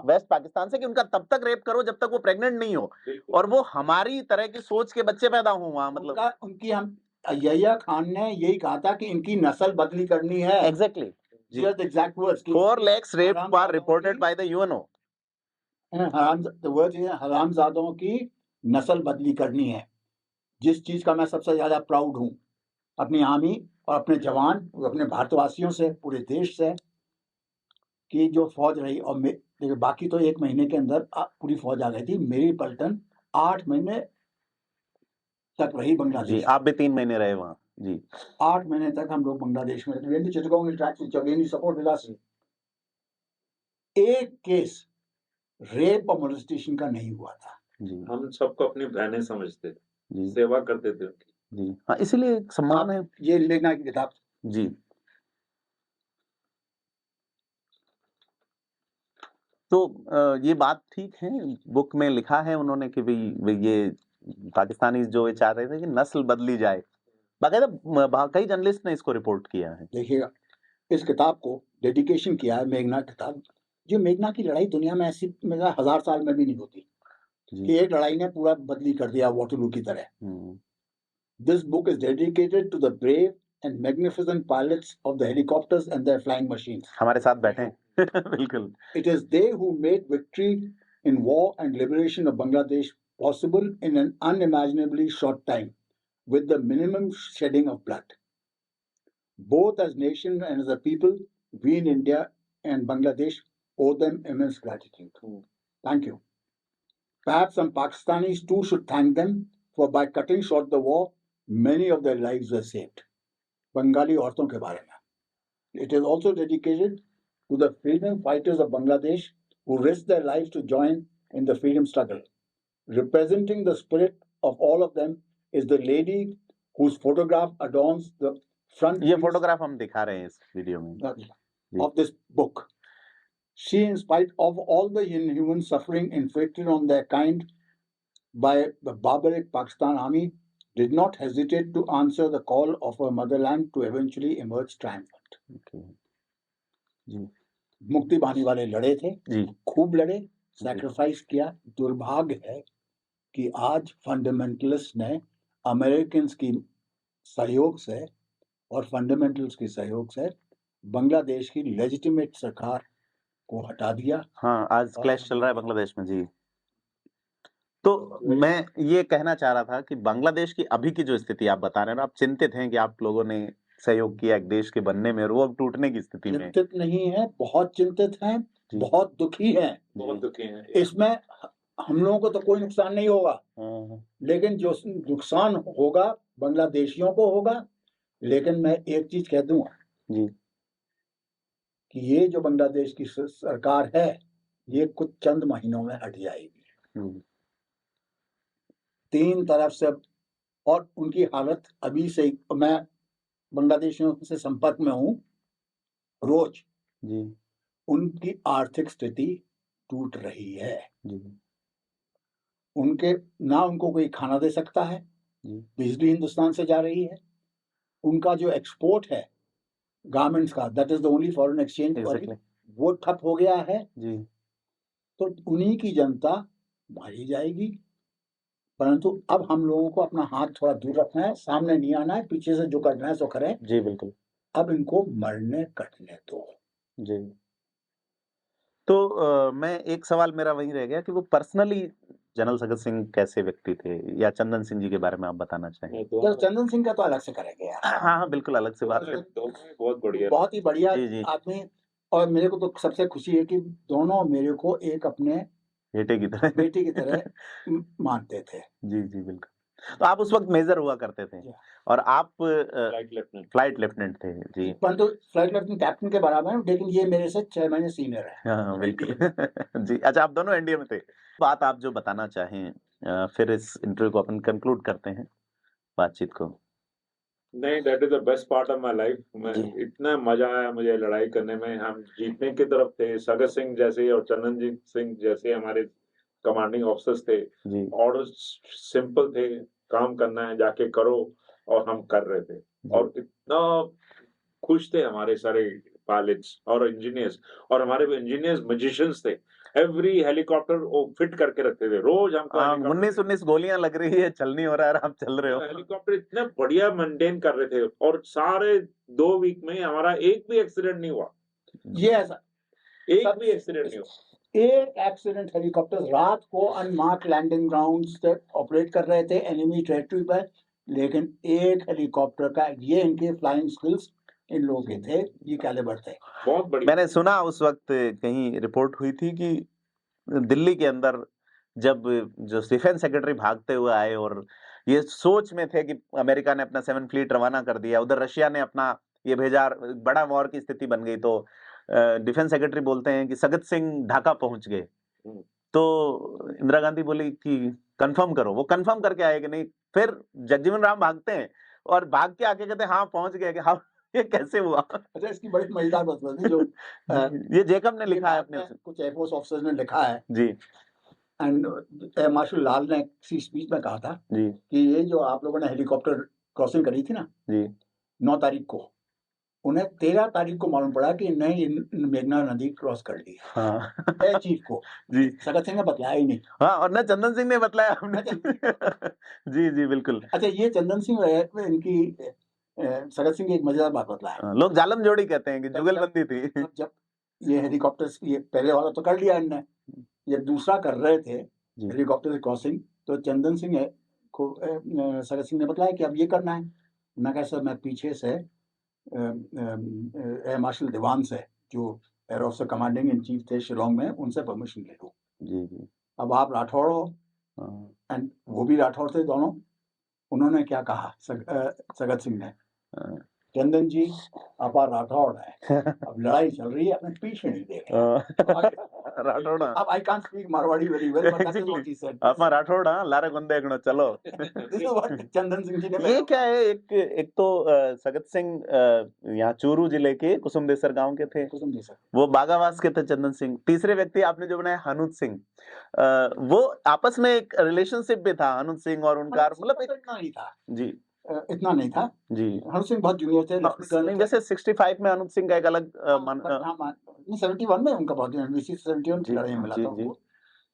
वेस्ट पाकिस्तान से कि उनका तब तक रेप करो जब तक वो प्रेग्नेंट नहीं हो, और वो हमारी तरह की सोच के बच्चे पैदा हो वहां, मतलब उनकी हम यहिया खान ने यही कहा था कि इनकी नस्ल बदली करनी है। Exactly exact words 4 lakhs rape are reported by the UNO। हरामजादों की नस्ल बदली करनी है। जिस चीज का मैं सबसे ज्यादा प्राउड हूं अपनी आर्मी और अपने जवान, अपने भारतवासियों से, पूरे देश से, कि जो फौज रही, और देखिए बाकी तो 1 महीने के अंदर पूरी फौज आ गई थी, मेरी पलटन 8 महीने तक रही बांग्लादेश। जी, आप भी 3 महीने रहे वहां। जी 8 महीने तक हम लोग बांग्लादेश में रहे। एक केस रेप और मोलेस्टेशन का नहीं हुआ था। जी हम सबको अपनी बहनें समझते थे, जी सेवा करते थे उनकी। जी हाँ, इसीलिए एक सम्मान है। ये लेना की किताब। जी तो ये बात ठीक है, बुक में लिखा है उन्होंने कि भाई ये पाकिस्तानी जो ये चाह रहे थे कि नस्ल बदली जाए, बाकायदा कई जर्नलिस्ट ने इसको रिपोर्ट किया है। देखिएगा, इस किताब को डेडिकेशन किया है मेघना किताब। जो मेघना की लड़ाई दुनिया में ऐसी मेरा 1000 साल में भी नहीं होती कि एक लड़ाई ने पूरा बदली कर दिया वाटरलू की तरह। This book is dedicated to the brave and magnificent pilots of the helicopters and their flying machines. हमारे साथ बैठे हैं बिल्कुल। It is they who made victory in war and liberation of Bangladesh possible in an unimaginably short time with the minimum shedding of blood. Both as nation and as a people, we in India and Bangladesh owe them immense gratitude. Thank you. Perhaps some Pakistanis too should thank them, for by cutting short the war, many of their lives were saved. Bengali औरतों के बारे में. It is also dedicated to the freedom fighters of Bangladesh who risked their lives to join in the freedom struggle. Representing the spirit of all of them is the lady whose photograph adorns the front ये photograph हम दिखा रहे हैं इस video में of this book. She, in spite of all the inhuman suffering inflicted on their kind by the barbaric Pakistan army, did not hesitate to answer the call of her motherland to eventually emerge triumphant. जी मुक्ति पाने वाले लड़े थे जी, खूब लड़े, sacrifice किया। दुर्भाग्य है कि आज फंडामेंटलिस्ट ने अमेरिकन की सहयोग से और फंडामेंटल्स के सहयोग से बांग्लादेश की लेजिटिमेट सरकार को हटा दिया। हाँ, आज क्लैश चल रहा है बांग्लादेश में। जी तो मैं ये कहना चाह रहा था कि बांग्लादेश की अभी की जो स्थिति आप बता रहे हैं, आप चिंतित हैं कि आप लोगों ने सहयोग किया एक देश के बनने में और वो अब टूटने की स्थिति में। चिंतित नहीं है, बहुत चिंतित हैं, बहुत दुखी हैं, बहुत दुखी हैं। इसमें हम लोगों को तो कोई नुकसान नहीं होगा, लेकिन जो नुकसान होगा बांग्लादेशियों को होगा। लेकिन मैं एक चीज कह दूंगा जी कि ये जो बांग्लादेश की सरकार है ये कुछ चंद महीनों में हट जाएगी। 3 तरफ से, और उनकी हालत अभी से, मैं बांग्लादेशियों से संपर्क में हूं रोज जी, उनकी आर्थिक स्थिति टूट रही है जी उनके ना उनको कोई खाना दे सकता है, बिजली हिंदुस्तान से जा रही है, उनका जो एक्सपोर्ट है गारमेंट्स का, that is the only foreign exchange, वो ठप हो गया है जी। तो उन्हीं की जनता मारी जाएगी। परंतु अब हम लोगों को अपना हाथ थोड़ा दूर रखना है, सामने नहीं आना है, पीछे से जो करना है सो करें। जी बिल्कुल। अब इनको मरने कटने दो। जी तो मैं एक सवाल मेरा वही रह गया कि वो पर्सनली जनरल सगत सिंह कैसे व्यक्ति थे, या चंदन सिंह जी के बारे में आप बताना चाहेंगे? तो चंदन सिंह का तो अलग से करेंगे यार। हाँ हाँ बिल्कुल, अलग से बात करें। बहुत बढ़िया, बहुत ही बढ़िया आदमी, और मेरे को तो सबसे खुशी है कि दोनों मेरे को एक अपने बेटे की तरह मानते थे। जी जी बिल्कुल। तो आप उस वक्त मेजर हुआ करते थे जी। और आप फ्लाइट लेफ्टिनेंट फ्लाइट लेफ्टिनेंट थे जी। परंतु फ्लाइट लेफ्टिनेंट कैप्टन के बराबर है, लेकिन ये मेरे से 6 महीने सीनियर है। हाँ बिल्कुल जी। अच्छा, आप दोनों एनडीए में थे। बात आप जो बताना चाहें, फिर इस इंटरव्यू को अपन कंक्लूड करते हैं बातचीत को। नहीं, that is the best part of my life. मैं जी। इतना मजा आया मुझे लड़ाई करने में। हम जीतने की तरफ थे, सगत सिंह जैसे और चंदनजीत सिंह जैसे हमारे कमांडिंग ऑफिसर्स थे। जी ऑर्डर सिंपल थे, काम करना है जाके करो, और हम कर रहे थे। और इतना खुश थे हमारे सारे पायलट्स और इंजीनियर्स, और हमारे इंजीनियर्स मैजिशियंस थे। एवरी हेलीकॉप्टर वो फिट करके रखते थे, रोज हमको हेलीकॉप्टर 19 गोलियां लग रही है, चल नहीं हो रहा है, आप चल रहे हो। हेलीकॉप्टर इतना बढ़िया मेंटेन कर रहे थे, और सारे 2 वीक में हमारा एक भी एक्सीडेंट नहीं हुआ। ये ऐसा एक भी एक्सीडेंट नहीं हुआ। एक एक्सीडेंट हेलीकॉप्टर रात को अनमार्क लैंडिंग ग्राउंड से ऑपरेट कर रहे थे एनिमी टेरिटरी पर, लेकिन एक हेलीकॉप्टर का, ये इनके फ्लाइंग स्किल्स इन लोगों के थे, ये कैलिबर थे। बहुत बढ़िया। मैंने सुना उस वक्त कहीं रिपोर्ट हुई थी कि दिल्ली के अंदर जब जो डिफेंस सेक्रेटरी भागते हुए आए और ये सोच में थे कि अमेरिका ने अपना 7 फ्लीट रवाना कर दिया, उधर रशिया ने अपना ये भेजा, बड़ा वॉर की स्थिति बन गई, तो डिफेंस सेक्रेटरी बोलते हैं कि सगत सिंह ढाका पहुंच गए। तो इंदिरा गांधी बोली कि कंफर्म करो, वो कंफर्म करके आए कि नहीं। फिर जगजीवन राम भागते हैं और भाग के आके कहते हैं हाँ पहुंच गए। कि हाँ, ये कैसे हुआ? अच्छा, इसकी बड़ी मजेदार बात थी जो ये जेकब ने लिखा है अपने कुछ एयरफोर्स ऑफिसर्स ने लिखा है, जी एंड एयर मार्शल लाल ने किसी स्पीच में कहा था जी कि ये जो आप लोगों ने हेलीकॉप्टर क्रॉसिंग करी थी ना जी 9 तारीख को, उन्हें 13 तारीख को मालूम पड़ा कि नहीं, मेघना नदी क्रॉस कर ली है। हाँ एयर चीफ को जी सगत सिंह ने बताया ही नहीं। हाँ, और न चंदन सिंह ने बतलाया हमने। जी जी बिल्कुल। अच्छा, ये चंदन सिंह इनकी सगत सिंह की एक मजेदार बात बतलाया। लोग जालम जोड़ी कहते हैं कि जुगलबंदी थी। जब ये हेलीकॉप्टर, ये पहले वाला तो कर लिया इनने, जब दूसरा कर रहे थे हेलीकॉप्टर से क्रॉसिंग, तो चंदन सिंह को सगत सिंह ने बताया कि अब ये करना है। मैं कहा सर, मैं पीछे से एयर मार्शल दीवान से, जो air officer commanding in chief थे शिलोंग में, उनसे परमिशन ले लूँ। जी जी अब आप राठौड़ हो एंड वो भी राठौड़ थे दोनों। उन्होंने क्या कहा सगत सिंह ने, चंदन जी आप राठौड़ है, अब लड़ाई चल रही है, अपने पीछे नहीं देख रहे। राठौड़ अब I can't speak Marwari very well, but that is what he said. अपना राठौड़ लारे गुंदे गणो चलो। This is what Chandan Singh ji ने। ये क्या है, एक तो सगत सिंह यहाँ चूरू जिले के कुसुमदेसर गांव के थे, वो बागावास के थे। चंदन सिंह तीसरे व्यक्ति आपने जो बनाया हनुत सिंह, वो आपस में एक रिलेशनशिप भी था हनुत सिंह और उनका, मतलब इतना नहीं था जी इतना नहीं था जी। हनुत सिंह बहुत जूनियर थे। नहीं, जैसे 65 में अनूप सिंह का एक अलग 71 में उनका बहुत जूनियर, 71 की लड़ाई में मिला जी, था जी। वो।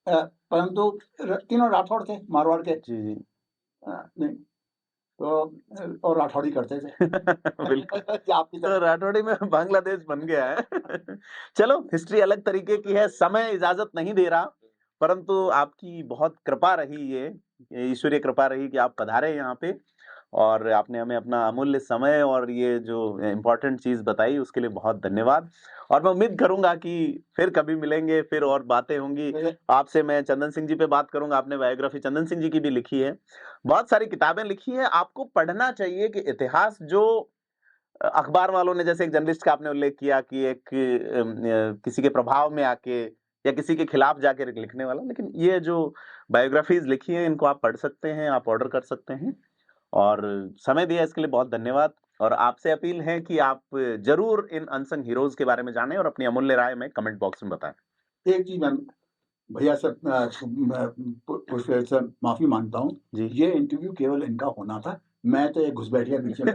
परंतु तीनों राठौड़ थे, मारवाड़ के। जी जी नहीं तो और राठौड़ी करते थे। बिल्कुल। आपकी तो राठौड़ी में बांग्लादेश बन गया है। चलो, हिस्ट्री अलग तरीके की है, समय इजाजत नहीं दे रहा, परंतु आपकी बहुत कृपा रही, ये ईश्वरीय कृपा रही कि आप पधारे यहाँ पे और आपने हमें अपना अमूल्य समय और ये जो इम्पोर्टेंट चीज बताई उसके लिए बहुत धन्यवाद। और मैं उम्मीद करूंगा कि फिर कभी मिलेंगे, फिर और बातें होंगी आपसे। मैं चंदन सिंह जी पे बात करूंगा, आपने बायोग्राफी चंदन सिंह जी की भी लिखी है, बहुत सारी किताबें लिखी है, आपको पढ़ना चाहिए कि इतिहास जो अखबार वालों ने, जैसे एक जर्नलिस्ट का आपने उल्लेख किया कि एक किसी के प्रभाव में आके या किसी के खिलाफ जाके लिखने वाला, लेकिन ये जो बायोग्राफीज लिखी हैं इनको आप पढ़ सकते हैं, आप ऑर्डर कर सकते हैं। और समय दिया इसके लिए बहुत धन्यवाद। और आपसे अपील है कि आप जरूर इन अनसंग हीरोज के बारे में जानें और अपनी अमूल्य राय में कमेंट बॉक्स में बताएं। एक चीज मैं भैया से पुष्पेश से माफी मांगता हूँ, ये इंटरव्यू केवल इनका होना था, मैं तो एक घुसपैठिया पीछे ना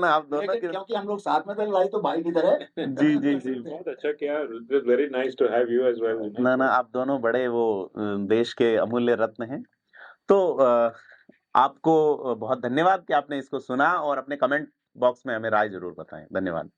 आप दोनों, क्योंकि हम लोग साथ में थे, लड़ाई तो भाई की तरह। जी जी जी बहुत अच्छा किया, very nice to have you as well. ना आप दोनों बड़े वो देश के अमूल्य रत्न हैं। तो आपको बहुत धन्यवाद कि आपने इसको सुना और अपने कमेंट बॉक्स में हमें राय जरूर बताएं। धन्यवाद।